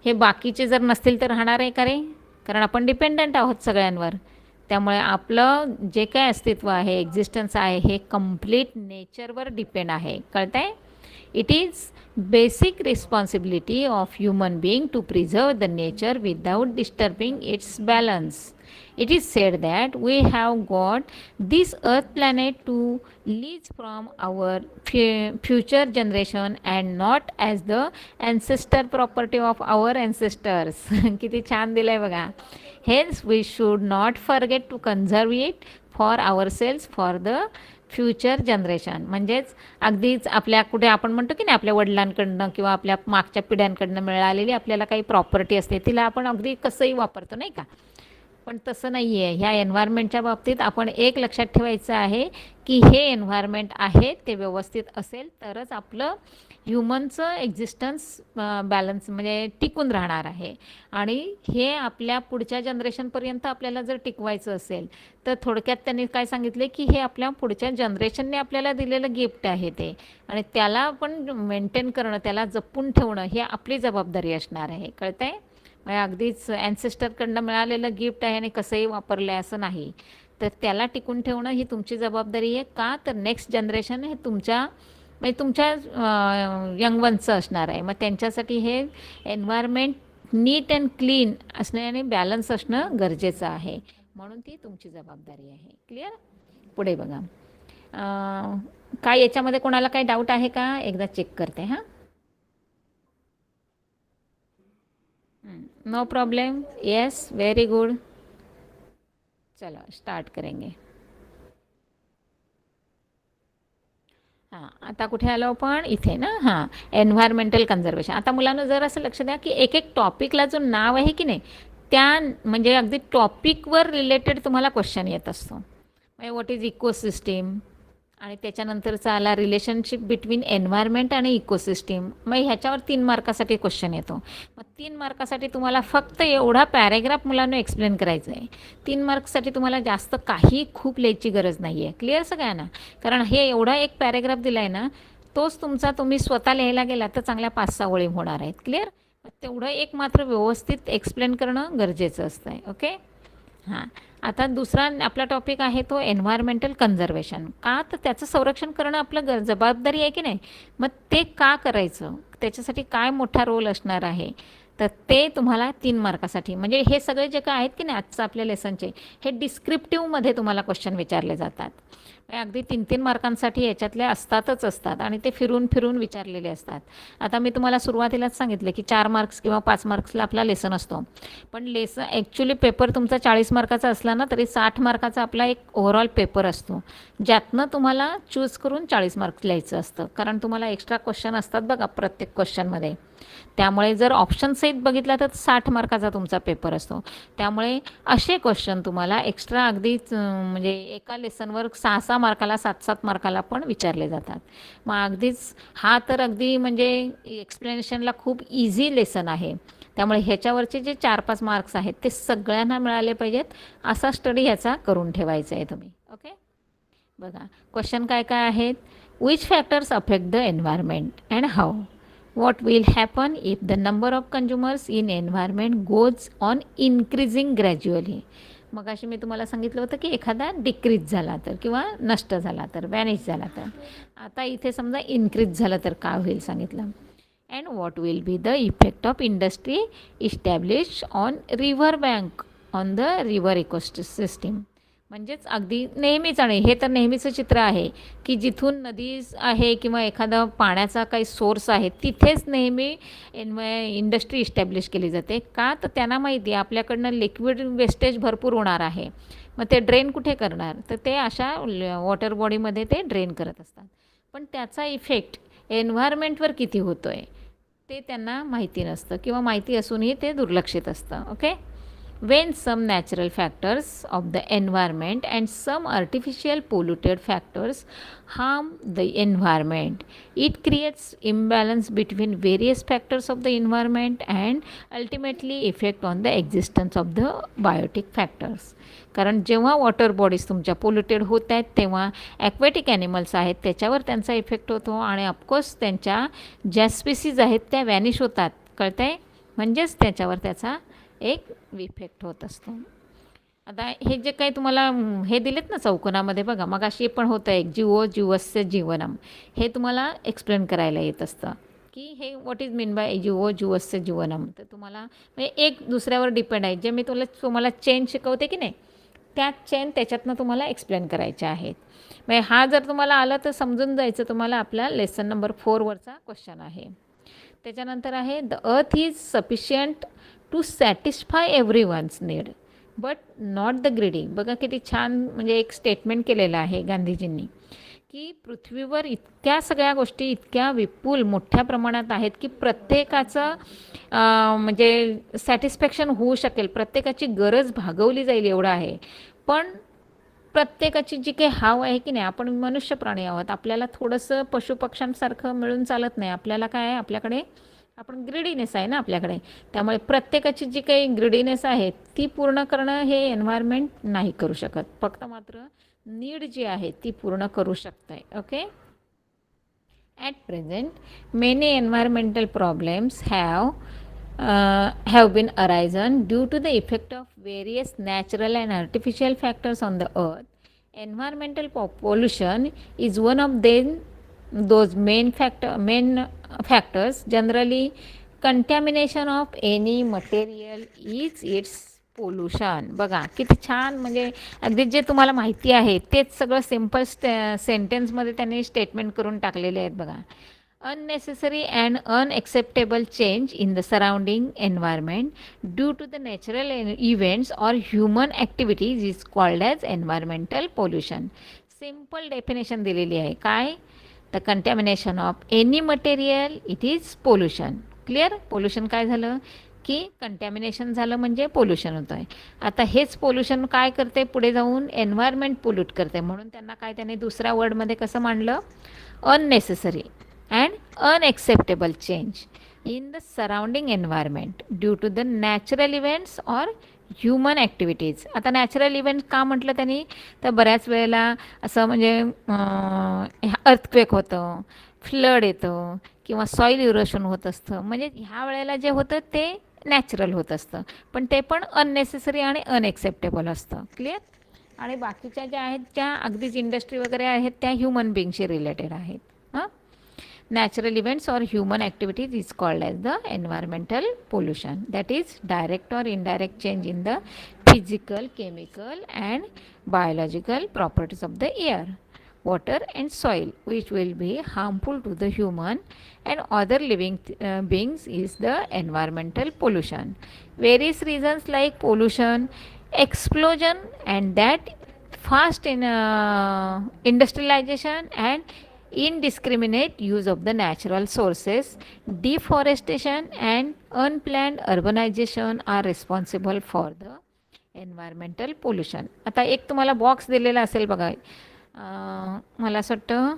हे बाकीचे जर नसतील तर राहणार आहे का रे? कारण आपण डिपेंडंट आहोत सगळ्यांवर. त्यामुळे आपलं जे काय अस्तित्व आहे, एक्झिस्टन्स आहे, हे कम्प्लीट नेचरवर डिपेंड आहे. कळतंय? It is basic responsibility of human being to preserve the nature without disturbing its balance. It is said that we have got this earth planet to lease from our future generation and not as the ancestor property of our ancestors. किती छान दिलंय बघा. Hence we should not forget to conserve it for ourselves, for the future generation. म्हणजेच अगदीच आपल्या कुठे आपण म्हणतो की नाही, आपल्या वडिलांकडनं किंवा आपल्या मागच्या पिढ्यांकडनं मिळालेली आपल्याला काही प्रॉपर्टी असते, तिला आपण अगदी कसंही वापरतो नाही का. पण तसं नाही आहे. ह्या एन्व्हायरमेंटच्या बाबतीत आपण एक लक्षात ठेवायचं आहे की हे एन्व्हायरमेंट आहे ते व्यवस्थित असेल तरच आपलं ह्युमनचं एक्झिस्टन्स बॅलन्स म्हणजे टिकून राहणार आहे. आणि हे आपल्या पुढच्या जनरेशनपर्यंत आपल्याला जर टिकवायचं असेल तर थोडक्यात त्यांनी काय सांगितले की हे आपल्या पुढच्या जनरेशनने आपल्याला दिलेलं गिफ्ट आहे ते, आणि त्याला आपण मेंटेन करणं, त्याला जपून ठेवणं हे आपली जबाबदारी असणार आहे. कळतंय? म्हणजे अगदीच ॲन्सेस्टरकडनं मिळालेलं गिफ्ट आहे आणि कसंही वापरलं आहे असं नाही. तर त्याला टिकून ठेवणं ही तुमची जबाबदारी आहे. का तर नेक्स्ट जनरेशन हे तुमच्या यंग वन्सचं असणार आहे. मग त्यांच्यासाठी हे एन्व्हायरमेंट नीट अँड क्लीन असणे आणि बॅलन्स असणं गरजेचं आहे. म्हणून ती तुमची जबाबदारी आहे. क्लिअर? पुढे बघा. काय याच्यामध्ये कोणाला काही डाऊट आहे का? एकदा चेक करते. हां, no problem. Yes, very good. चलो स्टार्ट करेंगे. हां, आता कुठे आलो आपण? इथे ना. हां, एन्व्हायरमेंटल कन्झर्वेशन. आता मुलांना जर असं लक्ष द्या की एक एक टॉपिकला जो नाव आहे की नाही, त्या म्हणजे अगदी टॉपिकवर रिलेटेड तुम्हाला क्वेश्चन येत असतो. म्हणजे व्हॉट इज इकोसिस्टीम, आणि त्याच्यानंतरचा आला रिलेशनशिप बिटवीन एन्व्हायरमेंट आणि इकोसिस्टीम. मग ह्याच्यावर 3 मार्कासाठी क्वेश्चन येतो. मग 3 मार्कासाठी तुम्हाला फक्त एवढा पॅरेग्राफ मुलांना एक्सप्लेन करायचं आहे. 3 मार्क्ससाठी तुम्हाला जास्त काही खूप लिहायची गरज नाही आहे. क्लिअर सगळ्यांना? कारण हे एवढा एक पॅरेग्राफ दिला आहे ना, तोच तुमचा तुम्ही स्वतः लिहायला गेला तर चांगल्या 5-6 ओळी होणार आहेत. क्लिअर? तेवढं एक मात्र व्यवस्थित एक्सप्लेन करणं गरजेचं असतं आहे. ओके? हां, आता दुसरा आपला टॉपिक आहे तो एन्व्हायरमेंटल कन्झर्वेशन. का तर त्याचं संरक्षण करणं आपलं जबाबदारी आहे की नाही. मग ते का करायचं, त्याच्यासाठी काय मोठा रोल असणार आहे, तर ते तुम्हाला 3 मार्कासाठी. म्हणजे हे सगळे जे काय आहेत की नाही आजचं आपल्या लेसनचे, हे डिस्क्रिप्टिव्हमध्ये तुम्हाला क्वेश्चन विचारले जातात. अगदी 3-3 मार्कांसाठी याच्यातले असतात आणि ते फिरून फिरून विचारलेले असतात. आता मी तुम्हाला सुरुवातीलाच सांगितलं की 4 मार्क्स किंवा 5 मार्क्सला आपला लेसन असतो. पण लेसन ॲक्च्युली पेपर तुमचा 40 मार्काचा असला ना तरी 60 मार्काचा आपला एक ओव्हरऑल पेपर असतो, ज्यातनं तुम्हाला चूज करून 40 मार्क्स लिहायचं असतं. कारण तुम्हाला एक्स्ट्रा क्वेश्चन असतात बघा प्रत्येक क्वेश्चनमध्ये. त्यामुळे जर ऑप्शन सहित बघितला तर 60 मार्काचा तुमचा पेपर असतो. त्यामुळे असे क्वेश्चन तुम्हाला एक्स्ट्रा अगदीच म्हणजे एका लेसनवर 6-6 मार्काला 7-7 मार्काला पण विचारले जातात. मग अगदीच हा तर अगदी म्हणजे एक्सप्लेनेशनला खूप इझी लेसन आहे. त्यामुळे ह्याच्यावरचे जे 4-5 मार्क्स आहेत ते सगळ्यांना मिळाले पाहिजेत असा स्टडी ह्याचा करून ठेवायचा आहे तुम्ही. ओके? बघा क्वेश्चन काय काय आहेत. Which factors affect the environment and how. What will happen if the number of consumers in environment goes on increasing gradually. मगाशी मी तुम्हाला सांगितलं होतं की एखादा डिक्रीज झाला तर किंवा नष्ट झाला तर, वॅनिश झाला तर. आता इथे समजा इन्क्रीज झालं तर काय होईल सांगितलं. And what will be the effect of industry establish on river bank on the river ecosystem. म्हणजेच अगदी नेहमीच, आणि हे तर नेहमीचं चित्र आहे की जिथून नदी आहे किंवा एखादा पाण्याचा काही सोर्स आहे तिथेच नेहमी इंडस्ट्री इस्टॅब्लिश केली जाते. का तर त्यांना माहिती आहे आपल्याकडनं लिक्विड वेस्टेज भरपूर होणार आहे, मग ते ड्रेन कुठे करणार, तर ते अशा वॉटर बॉडीमध्ये ते ड्रेन करत असतात. पण त्याचा इफेक्ट एन्व्हायरमेंटवर किती होतो आहे ते त्यांना माहिती नसतं, किंवा माहिती असूनही ते दुर्लक्षित असतं. Okay. When some natural factors of the environment and some artificial polluted factors harm the environment, it creates imbalance between various factors of the environment and ultimately effect on the existence of the biotic factors. कारण जेव्हा water bodies तुमच्या polluted होत आहेत तेव्हा aquatic animals आहेत त्याच्यावर त्यांचा effect होतो, आणि ऑफकोर्स त्यांच्या ज्या स्पीसीज आहेत त्या वॅनिश होतात. कळतं आहे? म्हणजेच त्याच्यावर त्याचा एक इफेक्ट होत असतो. आता हे जे काही तुम्हाला हे दिलेत ना चौकोनामध्ये बघा, मग अशी पण होतं एक जीवो जीवस्य जीवनम, हे तुम्हाला एक्सप्लेन करायला येत असतं की हे व्हॉट इज मीन बाय जीवो जीवस्य जीवनम. तर तुम्हाला म्हणजे एक दुसऱ्यावर डिपेंड आहे. जे मी तुम्हाला चेन शिकवते की नाही, त्या चेन त्याच्यातनं तुम्हाला एक्सप्लेन करायच्या आहेत. म्हणजे हा जर तुम्हाला आला तर समजून जायचं तुम्हाला आपला लेसन नंबर 4वरचा क्वेश्चन आहे. त्याच्यानंतर आहे the earth is sufficient to satisfy everyone's need but not the greedy. बघा किती छान म्हणजे एक स्टेटमेंट केलेलं आहे गांधीजींनी की पृथ्वीवर इतक्या सगळ्या गोष्टी इतक्या विपुल मोठ्या प्रमाणात आहेत की प्रत्येकाचं म्हणजे सॅटिस्फॅक्शन होऊ शकेल, प्रत्येकाची गरज भागवली जाईल एवढं आहे. पण प्रत्येकाची जी काही हाव आहे की नाही, आपण मनुष्य प्राणी आहोत, आपल्याला थोडंसं पशुपक्ष्यांसारखं मिळून चालत नाही. आपल्याला काय आहे, आपल्याकडे आपण ग्रीडीनेस आहे ना आपल्याकडे. त्यामुळे प्रत्येकाची जी काही ग्रीडीनेस आहे ती पूर्ण करणं हे एन्व्हायरमेंट नाही करू शकत. फक्त मात्र नीड जी आहे ती पूर्ण करू शकते. Okay. At present many environmental problems have been arisen due to the effect of various natural and artificial factors on the earth. Environmental pollution is one of those main factors. Generally, contamination of any material is its pollution. बघा किती छान, म्हणजे अगदी जे तुम्हाला माहिती आहे तेच सगळं सिम्पल सेंटेन्समध्ये त्यांनी स्टेटमेंट करून टाकलेले आहेत. बघा, unnecessary and unacceptable change in the surrounding environment due to the natural events or human activities is called as environmental pollution. Simple definition दिलेली आहे. काय? the contamination of any material, it is pollution. Clear? Pollution काय झालं की contamination झालं म्हणजे pollution होतं आहे. आता हेच पोल्युशन काय करते पुढे जाऊन, एन्व्हायरमेंट पोल्यूट करते. म्हणून त्यांना काय त्याने दुसऱ्या वर्डमध्ये कसं मांडलं, unnecessary and unacceptable change in the surrounding environment due to the natural events or human activities. आता नॅचरल इव्हेंट का म्हटलं त्यांनी, तर बऱ्याच वेळेला असं म्हणजे अर्थक्वेक होतं, फ्लड येतं किंवा सॉईल इरोशन होत असतं. म्हणजे ह्या वेळेला जे होतं ते नॅचरल होत असतं, पण ते पण अननेसेसरी आणि अनएक्सेप्टेबल असतं. क्लिअर? आणि बाकीच्या ज्या आहेत त्या अगदीच इंडस्ट्री वगैरे आहेत त्या ह्युमन बिंगशी रिलेटेड आहेत. हां, natural events or human activities is called as the environmental pollution. That is direct or indirect change in the physical, chemical and biological properties of the air, water and soil which will be harmful to the human and other living beings is the environmental pollution. Various reasons like pollution, explosion and that fast in industrialization and indiscriminate use of the natural sources, deforestation and unplanned urbanization are responsible for the environmental pollution. आता एक तुम्हाला box दिलेला असेल बघा, मला असं वाटतं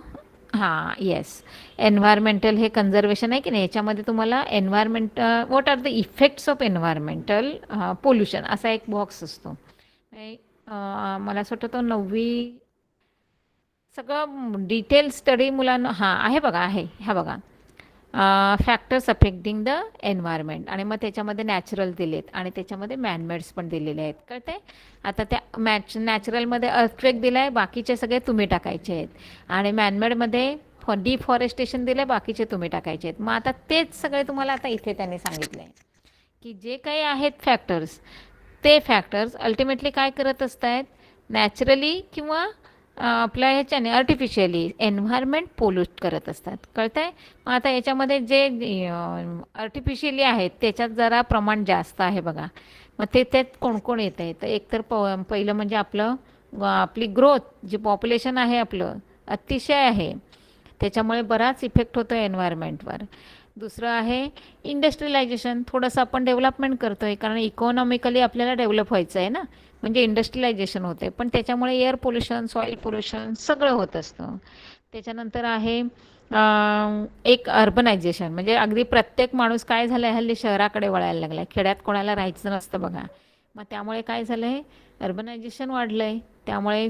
हां येस, एन्व्हायरमेंटल हे कन्झर्वेशन आहे की नाही, याच्यामध्ये तुम्हाला environment what are the effects of environmental pollution असा एक बॉक्स असतो. मला असं वाटतं तो 9वी सगळं डिटेल स्टडी मुलांना हां आहे बघा, आहे ह्या बघा, फॅक्टर्स अफेक्टिंग द एन्व्हायरमेंट, आणि मग त्याच्यामध्ये नॅचरल दिलेत आणि त्याच्यामध्ये मॅनमेड्स पण दिलेले आहेत. कळते? आता त्या नॅचरलमध्ये अर्थक्वेक दिला आहे, बाकीचे सगळे तुम्ही टाकायचे आहेत. आणि मॅनमेडमध्ये डिफॉरेस्टेशन दिलं आहे, बाकीचे तुम्ही टाकायचे आहेत. मग आता तेच सगळे तुम्हाला आता इथे त्यांनी सांगितलं आहे की जे काही आहेत फॅक्टर्स, ते फॅक्टर्स अल्टिमेटली काय करत असतात, नॅचरली किंवा आपल्या ह्याच्याने आर्टिफिशियली एन्व्हायरमेंट पोल्यूट करत असतात. कळतं आहे? मग आता याच्यामध्ये जे आर्टिफिशियली आहेत त्याच्यात जरा प्रमाण जास्त आहे बघा. मग ते त्यात कोण येतं आहे, तर एकतर पहिलं म्हणजे आपली ग्रोथ, जी पॉप्युलेशन आहे आपलं अतिशय आहे, त्याच्यामुळे बराच इफेक्ट होतो आहे एन्व्हायरमेंटवर. दुसरं आहे इंडस्ट्रियलायझेशन, थोडंसं आपण डेव्हलपमेंट करतो आहे कारण इकॉनॉमिकली आपल्याला डेव्हलप व्हायचं आहे ना, म्हणजे इंडस्ट्रियलायझेशन होते, पण त्याच्यामुळे एअर पोल्युशन, सॉईल पोल्युशन सगळं होत असतं. त्याच्यानंतर आहे एक अर्बनायझेशन, म्हणजे अगदी प्रत्येक माणूस काय झालं आहे हल्ली शहराकडे वळायला लागला आहे, खेड्यात कोणाला राहायचं नसतं बघा. मग त्यामुळे काय झालं आहे, अर्बनायझेशन वाढलं आहे. त्यामुळे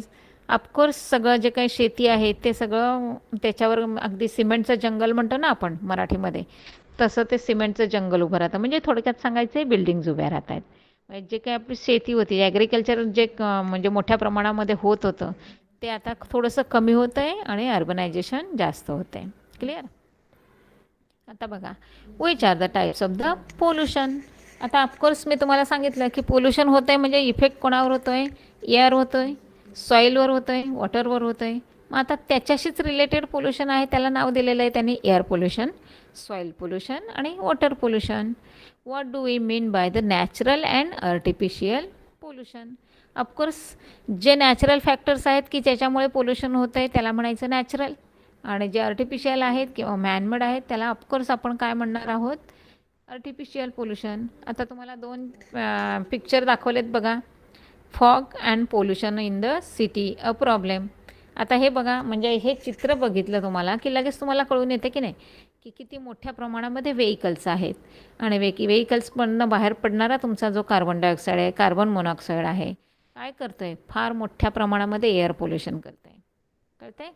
ऑफकोर्स सगळं जे काही शेती आहे ते सगळं त्याच्यावर अगदी सिमेंटचं जंगल म्हणतो ना आपण मराठीमध्ये, तसं ते सिमेंटचं जंगल उभं राहतं. म्हणजे थोडक्यात सांगायचं आहे बिल्डिंग्ज उभ्या राहत आहेत. म्हणजे जे काही आपली शेती होती, ॲग्रिकल्चर जे म्हणजे मोठ्या प्रमाणामध्ये होत होतं ते आता थोडंसं कमी होतं आहे आणि अर्बनायझेशन जास्त होतं आहे. क्लिअर? आता बघा, which are the types of the pollution. आता ऑफकोर्स मी तुम्हाला सांगितलं की पोल्युशन होतं आहे म्हणजे इफेक्ट कोणावर होतो आहे, एअर होतो आहे, सॉईलवर होतं आहे, वॉटरवर होतं आहे. मग आता त्याच्याशीच रिलेटेड पोल्युशन आहे, त्याला नाव दिलेलं आहे त्यांनी एअर पोल्युशन, सॉईल पोल्युशन आणि water pollution. What do we mean by the natural and artificial pollution? Of course जे नॅचरल फॅक्टर्स आहेत की ज्याच्यामुळे पोल्युशन होतं आहे त्याला म्हणायचं नॅचरल, आणि जे आर्टिफिशियल आहेत किंवा मॅनमेड आहेत त्याला ऑफकोर्स आपण काय म्हणणार आहोत, आर्टिफिशियल पोल्युशन. आता तुम्हाला दोन पिक्चर दाखवलेत बघा, fog and pollution in the city a problem. आता हे बघा, म्हणजे हे चित्र बघितलं तुम्हाला की लगेच तुम्हाला कळून येते की नाही की किती मोठ्या प्रमाणामध्ये व्हेइकल्स आहेत, आणि व्हेइकल्समधनं बाहेर पडणारा तुमचा जो कार्बन डायऑक्साईड आहे, कार्बन मोनॉक्साईड आहे, काय करतं आहे, फार मोठ्या प्रमाणामध्ये एअर पोल्युशन करतं आहे. कळतं आहे?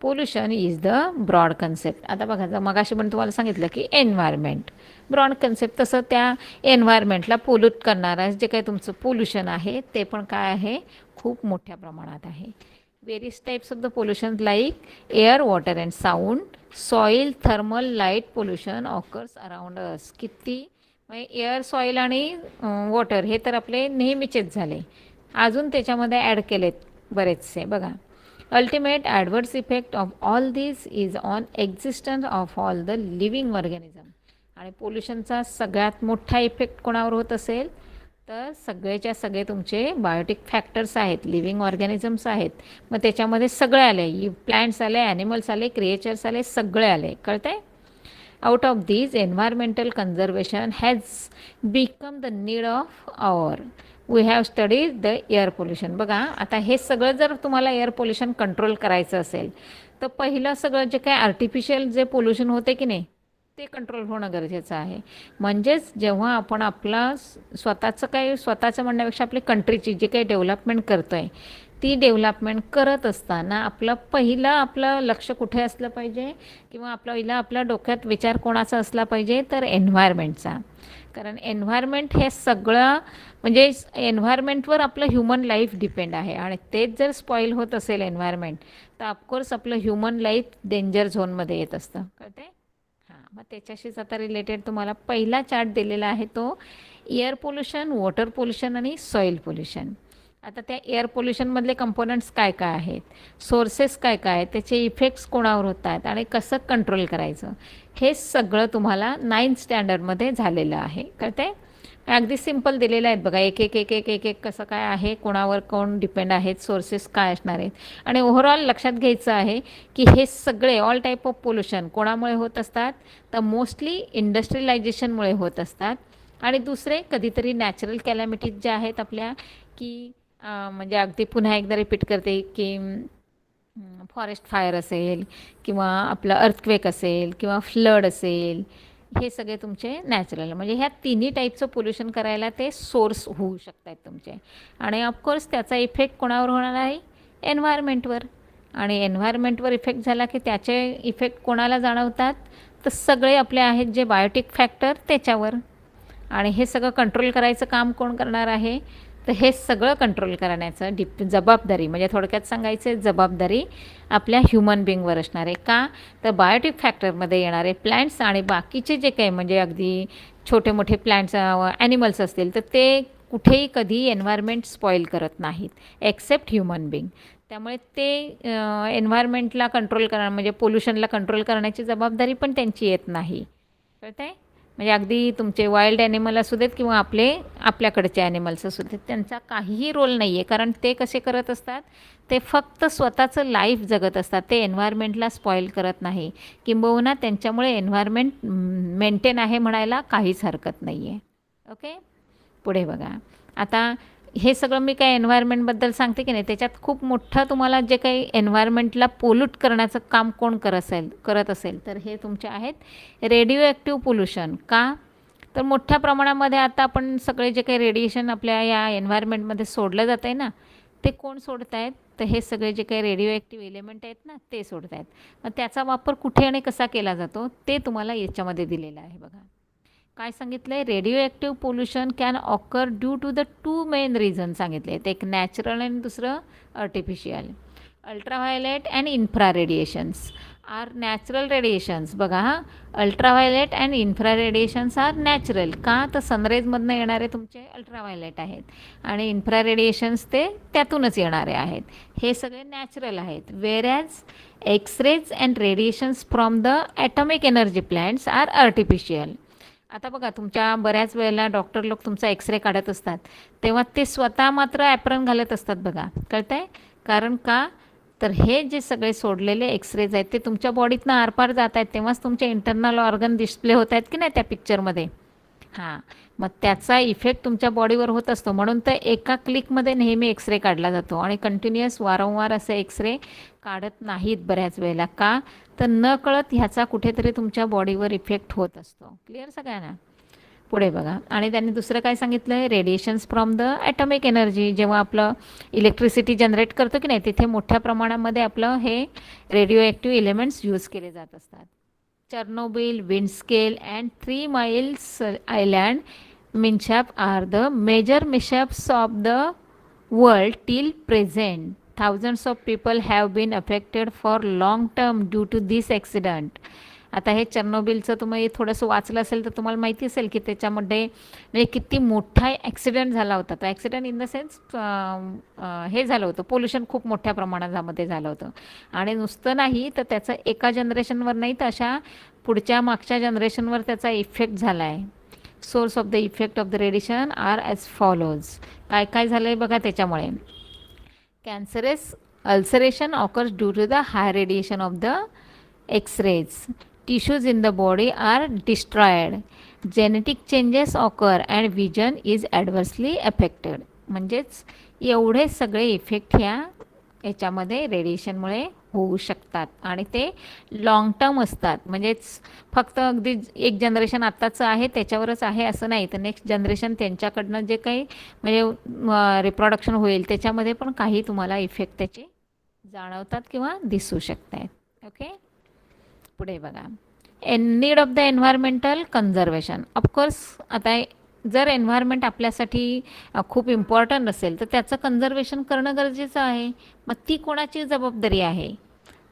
Pollution is the broad concept. आता बघा, जर मगाशी पण तुम्हाला सांगितलं की एन्व्हायरमेंट ब्रॉड कन्सेप्ट, तसं त्या एन्व्हायरमेंटला पोल्यूट करणारा जे काही तुमचं पोल्युशन आहे ते पण काय आहे, खूप मोठ्या प्रमाणात आहे. Various types of the pollution like air, water and sound, soil, thermal, light pollution occurs around us. किती म्हणजे एअर, सॉईल आणि वॉटर हे तर आपले नेहमीचेच झाले, अजून त्याच्यामध्ये ॲड केलेत बरेचसे. बघा, ultimate adverse effect of all this is on existence of all the living organism. आणि पोल्युशनचा सगळ्यात मोठा इफेक्ट कोणावर होत असेल तर सगळेच्या सगळे तुमचे बायोटिक फॅक्टर्स आहेत, लिव्हिंग ऑर्गॅनिझम्स आहेत. मग त्याच्यामध्ये सगळे आले, प्लांट्स आले, ॲनिमल्स आले, क्रिएचर्स आले, सगळे आले. कळतं आहे? Out of these environmental conservation has become the need of hour. We have studies the air pollution. बघा, आता हे सगळं जर तुम्हाला एअर पोल्युशन कंट्रोल करायचं असेल तर पहिलं सगळं जे काही आर्टिफिशियल जे पोल्युशन होते की नाही ते कंट्रोल होणं गरजेचं आहे. म्हणजेच जेव्हा आपण आपला स्वतःचं म्हणण्यापेक्षा आपली कंट्रीची जी काही डेव्हलपमेंट करतो आहे ती डेव्हलपमेंट करत असताना आपलं लक्ष कुठे असलं पाहिजे, किंवा आपल्या डोक्यात विचार कोणाचा असला पाहिजे, तर एन्व्हायरमेंटचा. कारण एन्व्हायरमेंट हे सगळं म्हणजे एन्व्हायरमेंटवर आपलं ह्युमन लाईफ डिपेंड आहे, आणि तेच जर स्पॉईल होत असेल एन्व्हायरमेंट तर ऑफकोर्स आपलं ह्युमन लाईफ डेंजर झोनमध्ये येत असतं. कळते? हां, मग त्याच्याशीच आता रिलेटेड तुम्हाला पहिला चार्ट दिलेला आहे तो एअर पोल्युशन, वॉटर पोल्युशन आणि सॉईल पोल्युशन. आता त्या एअर पोल्युशनमधले कंपोनंट्स काय काय आहेत, सोर्सेस काय काय आहेत, त्याचे इफेक्ट्स कोणावर होत आहेत आणि कसं कंट्रोल करायचं, हे सगळं तुम्हाला 9th स्टँडर्डमध्ये झालेलं आहे. कळते? अगदी सिम्पल दिलेलं आहेत बघा, एक एक एक एक एक एक कसं काय आहे, कोणावर कोण डिपेंड आहेत, सोर्सेस काय असणार आहेत. आणि ओव्हरऑल लक्षात घ्यायचं आहे की हे सगळे ऑल टाईप ऑफ पोल्युशन कोणामुळे होत असतात, तर मोस्टली इंडस्ट्रियलायझेशनमुळे होत असतात. आणि दुसरे कधीतरी नॅचरल कॅलॅमिटीज ज्या आहेत आपल्या, की म्हणजे अगदी पुन्हा एकदा रिपीट करते की फॉरेस्ट फायर असेल, किंवा आपलं अर्थक्वेक असेल, किंवा फ्लड असेल, हे सगळे तुमचे नॅचरल, म्हणजे ह्या तिन्ही टाईपचं पोल्युशन करायला ते सोर्स होऊ शकतात तुमचे. आणि ऑफकोर्स त्याचा इफेक्ट कोणावर होणार आहे, एन्व्हायरमेंटवर. आणि एन्व्हायरमेंटवर इफेक्ट झाला की त्याचे इफेक्ट कोणाला जाणवतात, तर सगळे आपले आहेत जे बायोटिक फॅक्टर त्याच्यावर. आणि हे सगळं कंट्रोल करायचं काम कोण करणार आहे? तर हे सगळं कंट्रोल करण्याचं जबाबदारी, म्हणजे थोडक्यात सांगायचं जबाबदारी आपल्या ह्युमन बिंगवर असणार आहे. का? तर बायोटिक फॅक्टरमध्ये येणारे प्लॅन्ट्स आणि बाकीचे जे काही म्हणजे अगदी छोटे मोठे प्लॅन्ट्स ॲनिमल्स असतील तर ते कुठेही कधी एन्व्हायरमेंट स्पॉईल करत नाहीत एक्सेप्ट ह्युमन बिंग. त्यामुळे ते एन्व्हायरमेंटला कंट्रोल करणं म्हणजे पोल्युशनला कंट्रोल करण्याची जबाबदारी पण त्यांची येत नाही. कळत आहे? म्हणजे अगदी तुमचे वाईल्ड ॲनिमल असू देत किंवा आपल्याकडचे ॲनिमल्स असू देत, त्यांचा काहीही रोल नाही आहे. कारण ते कसे करत असतात? ते फक्त स्वतःचं लाईफ जगत असतात. ते एन्व्हायरमेंटला स्पॉईल करत नाही. किंबहुना त्यांच्यामुळे एन्व्हायरमेंट मेंटेन आहे म्हणायला काहीच हरकत नाही आहे. ओके, पुढे बघा. आता हे सगळं मी काय एन्व्हायरमेंटबद्दल सांगते की नाही, त्याच्यात खूप मोठं तुम्हाला जे काही एन्व्हायरमेंटला पोल्यूट करण्याचं काम कोण करत असेल तर हे तुमचे आहेत रेडिओ ॲक्टिव्ह पोल्युशन. का? तर मोठ्या प्रमाणामध्ये आता आपण सगळे जे काही रेडिएशन आपल्या या एन्व्हायरमेंटमध्ये सोडलं जातं आहे ना, ते कोण सोडत आहेत? तर हे सगळे जे काही रेडिओ ॲक्टिव्ह एलिमेंट आहेत ना ते सोडत आहेत. मग त्याचा वापर कुठे आणि कसा केला जातो ते तुम्हाला याच्यामध्ये दिलेलं आहे बघा. काय सांगितलं आहे? Radioactive pollution can occur due to the 2 main reason सांगितले आहेत. एक नॅचरल आणि दुसरं artificial. Ultraviolet and infra radiations are natural radiations. बघा हां, ultraviolet and infra radiations are natural. का? तर सनरेजमधनं येणारे तुमचे अल्ट्राव्हायलेट आहेत आणि इन्फ्रा रेडिएशन्स ते त्यातूनच येणारे आहेत. हे सगळे नॅचरल आहेत. वेरॅज X-rays and radiations from the atomic energy plants are artificial. आता बघा, तुमच्या बऱ्याच वेळेला डॉक्टर लोक तुमचा एक्सरे काढत असतात तेव्हा ते स्वतः मात्र ॲप्रन घालत असतात बघा. कळतं आहे? कारण का? तर हे जे सगळे सोडलेले एक्सरेज आहेत ते तुमच्या बॉडीतनं आरपार जात आहेत तेव्हाच तुमचे इंटरनल ऑर्गन डिस्प्ले होत आहेत की नाही त्या पिक्चरमध्ये. हां, मग त्याचा इफेक्ट तुमच्या बॉडीवर होत असतो. म्हणून तर एका क्लिकमध्ये नेहमी एक्सरे काढला जातो आणि कंटिन्युअस वारंवार असे एक्सरे काढत नाहीत बऱ्याच वेळेला. का? तर न कळत ह्याचा कुठेतरी तुमच्या बॉडीवर इफेक्ट होत असतो. क्लिअर सगळ्यांना? पुढे बघा. आणि त्यांनी दुसरं काय सांगितलं आहे? Radiations from the atomic energy. जेव्हा आपलं इलेक्ट्रिसिटी जनरेट करतो की नाही तिथे मोठ्या प्रमाणामध्ये आपलं हे रेडिओ ॲक्टिव्ह एलिमेंट्स यूज केले जात असतात. Chernobyl, Windscale and 3 miles island mishaps are the major mishaps of the world till present. Thousands of people have been affected for long term due to this accident. आता हे चर्नोबिलचं तुम्ही थोडंसं वाचलं असेल तर तुम्हाला माहिती असेल की त्याच्यामध्ये म्हणजे किती मोठा ॲक्सिडेंट झाला होता. तो ॲक्सिडेंट इन द सेन्स हे झालं होतं, पोल्युशन खूप मोठ्या प्रमाणामध्ये झालं होतं. आणि नुसतं नाही तर त्याचं एका जनरेशनवर नाही तर अशा पुढच्या मागच्या जनरेशनवर त्याचा इफेक्ट झाला आहे. Source of the effect of the radiation are as follows. काय काय झालं आहे बघा त्याच्यामुळे. Cancerous ulceration occurs due to the high radiation of the X-rays. Tissues in the body are destroyed. Genetic changes occur and vision is adversely affected. म्हणजेच एवढे सगळे effect याच्यामध्ये रेडिएशनमुळे होऊ शकतात आणि ते लॉंग टर्म असतात. म्हणजेच फक्त अगदी एक जनरेशन आत्ताचं आहे त्याच्यावरच आहे असं नाही, तर नेक्स्ट जनरेशन त्यांच्याकडनं जे काही म्हणजे रिप्रोडक्शन होईल त्याच्यामध्ये पण काही तुम्हाला इफेक्ट त्याचे जाणवतात किंवा दिसू शकत आहेत. ओके, पुढे बघा. Need of the environmental conservation. Of course आता जर एन्व्हायरमेंट आपल्यासाठी खूप इम्पॉर्टंट असेल तर त्याचं कन्झर्वेशन करणं गरजेचं आहे. मग ती कोणाची जबाबदारी आहे?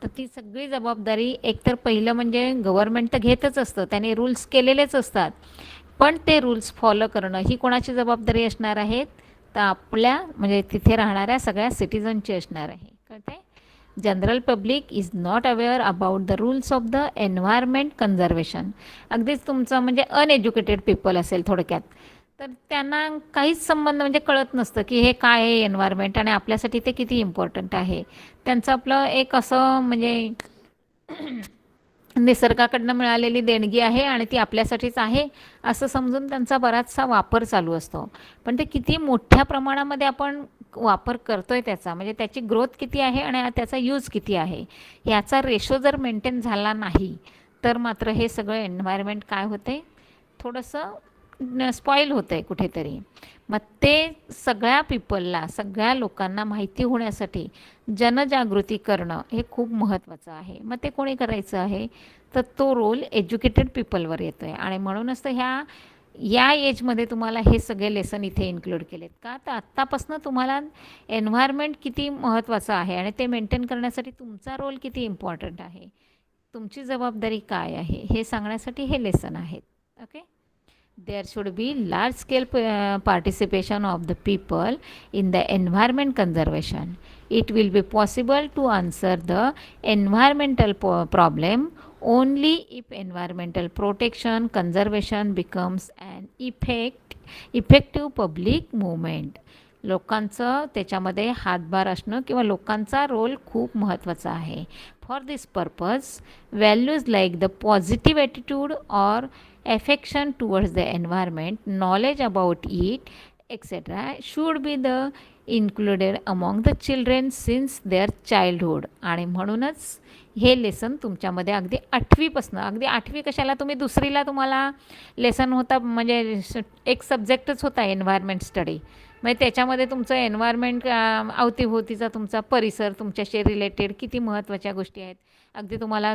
तर ती सगळी जबाबदारी एकतर पहिलं म्हणजे गव्हर्नमेंट तर घेतच असतं, त्याने रूल्स केलेलेच असतात, पण ते रूल्स फॉलो करणं ही कोणाची जबाबदारी असणार आहे? तर आपल्या म्हणजे तिथे राहणाऱ्या सगळ्या सिटिझनची असणार आहे. कळते? General public is not aware about the rules of the environment conservation. अगदीच तुमचं म्हणजे अनएज्युकेटेड पीपल असेल थोडक्यात, तर त्यांना काहीच संबंध म्हणजे कळत नसतं की हे काय आहे एन्व्हायरमेंट आणि आपल्यासाठी ते किती इम्पॉर्टंट आहे. त्यांचं आपलं एक असं म्हणजे निसर्गाकडनं मिळालेली देणगी आहे आणि ती आपल्यासाठीच आहे असं समजून त्यांचा बराचसा वापर चालू असतो. पण ते किती मोठ्या प्रमाणामध्ये आपण वापर करतोय त्याचा म्हणजे त्याची ग्रोथ किती आहे आणि त्याचा यूज किती आहे याचा रेशो जर मेंटेन झाला नाही तर मात्र हे सगळं एन्व्हायरमेंट काय होते, थोडंसं स्पॉईल होतं आहे कुठेतरी. मग ते सगळ्या पीपलला, सगळ्या लोकांना माहिती होण्यासाठी जनजागृती करणं हे खूप महत्त्वाचं आहे. मग ते कोणी करायचं आहे, तर तो रोल एज्युकेटेड पीपलवर येतो आहे. आणि म्हणूनच तर या एजमध्ये तुम्हाला हे सगळे लेसन इथे इन्क्लूड केलेत का, तर आत्तापासून तुम्हाला एन्व्हायरमेंट किती महत्त्वाचं आहे आणि ते मेंटेन करण्यासाठी तुमचा रोल किती इम्पॉर्टंट आहे, तुमची जबाबदारी काय आहे, हे सांगण्यासाठी हे लेसन आहेत. Okay. There should be large scale participation of the people in the environment conservation. It will be possible to answer the environmental problem only if environmental protection conservation becomes an effective public movement. लोकांचं त्याच्यामध्ये हातभार असणं किंवा लोकांचा role खूप महत्त्वाचा आहे. For this purpose values like the positive attitude or affection towards the environment, knowledge about it, etc. should be the included among the children since their childhood. आणि म्हणूनच हे लेसन तुमच्यामध्ये अगदी 8वीपासून, अगदी 8वी कशाला, तुम्ही दुसरीला तुम्हाला लेसन होता म्हणजे एक सब्जेक्टच होता एन्व्हायरमेंट स्टडी. म्हणजे त्याच्यामध्ये तुमचं एन्व्हायरमेंट, अवतीभोवतीचा तुमचा परिसर, तुमच्याशी रिलेटेड किती महत्त्वाच्या गोष्टी आहेत. अगदी तुम्हाला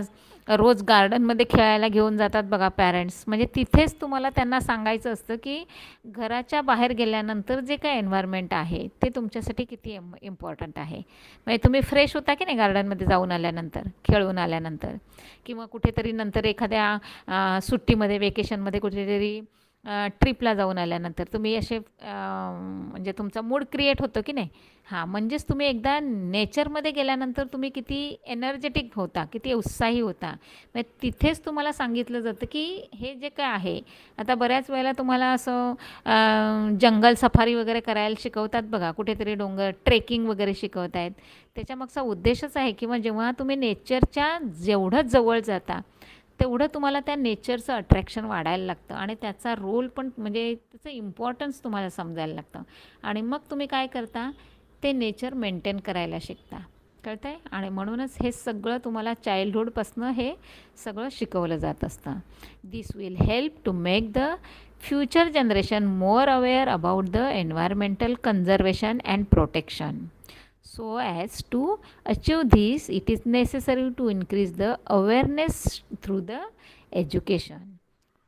रोज गार्डनमध्ये खेळायला घेऊन जातात बघा पॅरेंट्स, म्हणजे तिथेच तुम्हाला त्यांना सांगायचं असतं की घराच्या बाहेर गेल्यानंतर जे काय एन्व्हायरमेंट आहे ते तुमच्यासाठी किती इम्पॉर्टंट आहे. म्हणजे तुम्ही फ्रेश होता की नाही गार्डनमध्ये जाऊन आल्यानंतर, खेळून आल्यानंतर, किंवा कुठेतरी नंतर एखाद्या सुट्टीमध्ये, वेकेशनमध्ये कुठेतरी ट्रिपला जाऊन आल्यानंतर तुम्ही असे म्हणजे तुमचा मूड क्रिएट होतो की नाही. हां, म्हणजेच तुम्ही एकदा नेचरमध्ये गेल्यानंतर तुम्ही किती एनर्जेटिक होता, किती उत्साही होता. मग तिथेच तुम्हाला सांगितलं जातं की हे जे काय आहे, आता बऱ्याच वेळेला तुम्हाला असं जंगल सफारी वगैरे करायला शिकवतात बघा, कुठेतरी डोंगर ट्रेकिंग वगैरे शिकवत आहेत. त्याच्यामागचा उद्देशच आहे किंवा जेव्हा तुम्ही नेचरच्या जेवढं जवळ जाता तेवढं तुम्हाला त्या नेचरचं अट्रॅक्शन वाढायला लागतं आणि त्याचा रोल पण म्हणजे त्याचं इम्पॉर्टन्स तुम्हाला समजायला लागतं. आणि मग तुम्ही काय करता, ते नेचर मेंटेन करायला शिकता. कळतं आहे. आणि म्हणूनच हे सगळं तुम्हाला चाइल्डहूडपासनं हे सगळं शिकवलं जात असतं. This will help to make the future generation more aware about the environmental conservation and protection. So as to achieve this, it is necessary to increase the awareness through the education.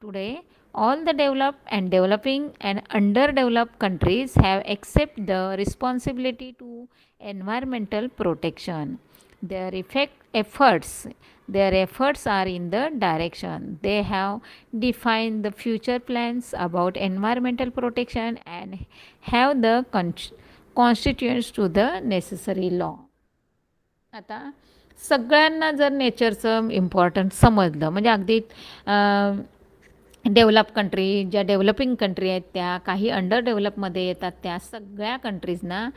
Today, all the developed and developing and underdeveloped countries have accepted the responsibility to environmental protection. Their efforts are in the direction. They have defined the future plans about environmental protection and have the constituents to the necessary law. आता सगळ्यांना जर नेचरचं importance समजलं, म्हणजे अगदी develop country, ज्या developing country आहेत त्या, काही अंडर डेव्हलपमध्ये येतात त्या सगळ्या कंट्रीजना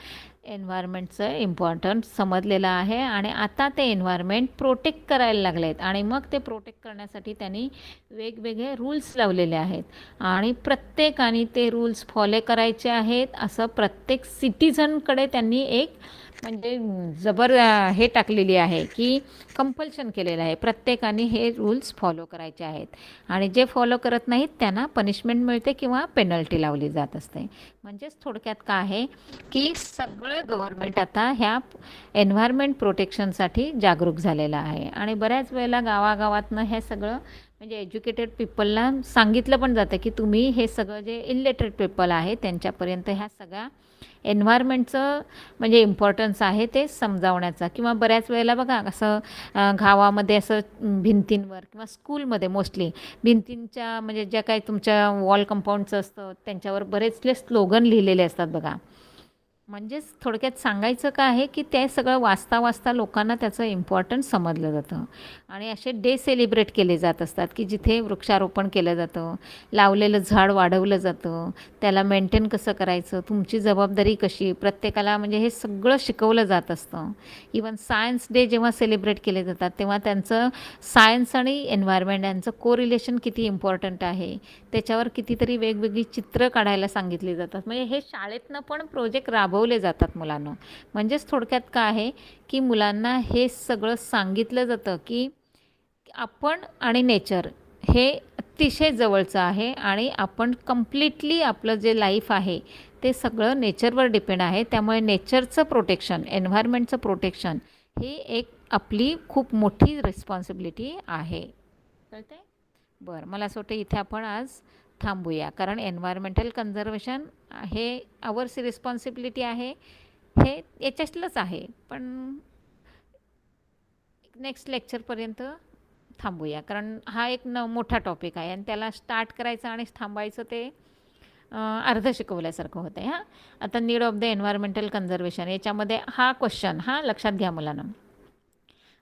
एन्व्हायरमेंटचं इम्पॉर्टन्स समजलेलं आहे. आणि आता ते एन्व्हायरमेंट प्रोटेक्ट करायला लागले आहेत. आणि मग ते प्रोटेक्ट करण्यासाठी त्यांनी वेगवेगळे रूल्स लावलेले आहेत आणि प्रत्येकाने ते रूल्स फॉलो करायचे आहेत. असं प्रत्येक सिटिझनकडे त्यांनी एक म्हणजे हे टाकलेली आहे की कंपल्शन केलेलं आहे, प्रत्येकाने हे रूल्स फॉलो करायचे आहेत. आणि जे फॉलो करत नाहीत त्यांना पनिशमेंट मिळते किंवा पेनल्टी लावली जात असते. म्हणजेच थोडक्यात काय आहे की सगळं गव्हर्नमेंट आता ह्या एन्व्हायरमेंट प्रोटेक्शनसाठी जागरूक झालेलं आहे. आणि बऱ्याच वेळेला गावागावातनं हे सगळं म्हणजे एज्युकेटेड पीपलला सांगितलं पण जातं की तुम्ही हे सगळं जे इलिटरेट पीपल आहे त्यांच्यापर्यंत ह्या सगळ्या एन्व्हायरमेंटचं म्हणजे इम्पॉर्टन्स आहे ते समजावण्याचा. किंवा बऱ्याच वेळेला बघा असं गावामध्ये असं भिंतींवर किंवा स्कूलमध्ये मोस्टली भिंतींच्या म्हणजे ज्या काही तुमच्या वॉल कंपाऊंडचं असतं त्यांच्यावर बरेचसे स्लोगन लिहिलेले असतात बघा. म्हणजेच थोडक्यात सांगायचं काय आहे की ते सगळं वाचता वाचता लोकांना त्याचं इम्पॉर्टन्स समजलं जातं. आणि असे डे सेलिब्रेट केले जात असतात की जिथे वृक्षारोपण केलं जातं, लावलेलं झाड वाढवलं जातं, त्याला मेंटेन कसं करायचं, तुमची जबाबदारी कशी, प्रत्येकाला म्हणजे हे सगळं शिकवलं जात असतं. इवन सायन्स डे जेव्हा सेलिब्रेट केले जातात तेव्हा त्यांचं सायन्स आणि एन्व्हायरमेंट यांचं कोरिलेशन किती इम्पॉर्टंट आहे त्याच्यावर कितीतरी वेगवेगळी चित्र काढायला सांगितली जातात. म्हणजे हे शाळेतनं पण प्रोजेक्ट राबवले जातात मुलांना. म्हणजेच थोडक्यात काय आहे की मुलांना हे सगळं सांगितलं जातं की आपण आणि नेचर हे अतिशय जवळचं आहे आणि आपण कम्प्लिटली आपलं जे लाईफ आहे ते सगळं नेचरवर डिपेंड आहे. त्यामुळे नेचरचं प्रोटेक्शन, एन्व्हायरमेंटचं प्रोटेक्शन ही एक आपली खूप मोठी रिस्पॉन्सिबिलिटी आहे. कळते? बरं, मला असं वाटतं इथे आपण आज थांबूया, कारण एन्व्हायरमेंटल कन्झर्वेशन हे आवर्स रिस्पॉन्सिबिलिटी आहे, हे याच्यातलंच आहे. पण नेक्स्ट लेक्चरपर्यंत थांबूया, कारण हा एक मोठा टॉपिक आहे आणि त्याला स्टार्ट करायचं आणि थांबायचं ते अर्धं शिकवल्यासारखं होतं आहे. हां, आता need of the environmental conservation याच्यामध्ये हा क्वेश्चन लक्षात घ्या मुलांना.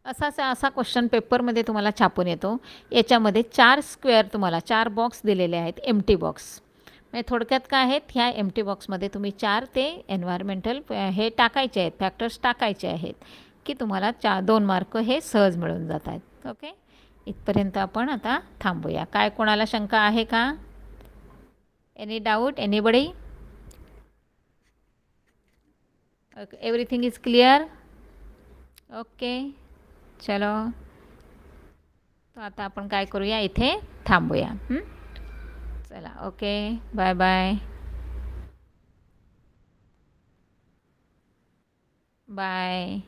असा क्वेश्चन पेपरमध्ये तुम्हाला छापून येतो. याच्यामध्ये 4 स्क्वेअर, तुम्हाला 4 बॉक्स दिलेले आहेत, एम्प्टी बॉक्स. म्हणजे थोडक्यात काय आहेत, ह्या एम्प्टी बॉक्समध्ये तुम्ही 4 ते एन्व्हायरमेंटल हे टाकायचे आहेत, फॅक्टर्स टाकायचे आहेत, की तुम्हाला 2 मार्क हे सहज मिळून जात आहेत. ओके, इथपर्यंत आपण आता थांबूया. काय कोणाला शंका आहे का? Any doubt, anybody? Okay, everything is clear? Okay, चलो. तर आता आपण काय करूया, इथे थांबूया. चला, ओके, बाय बाय. बाय.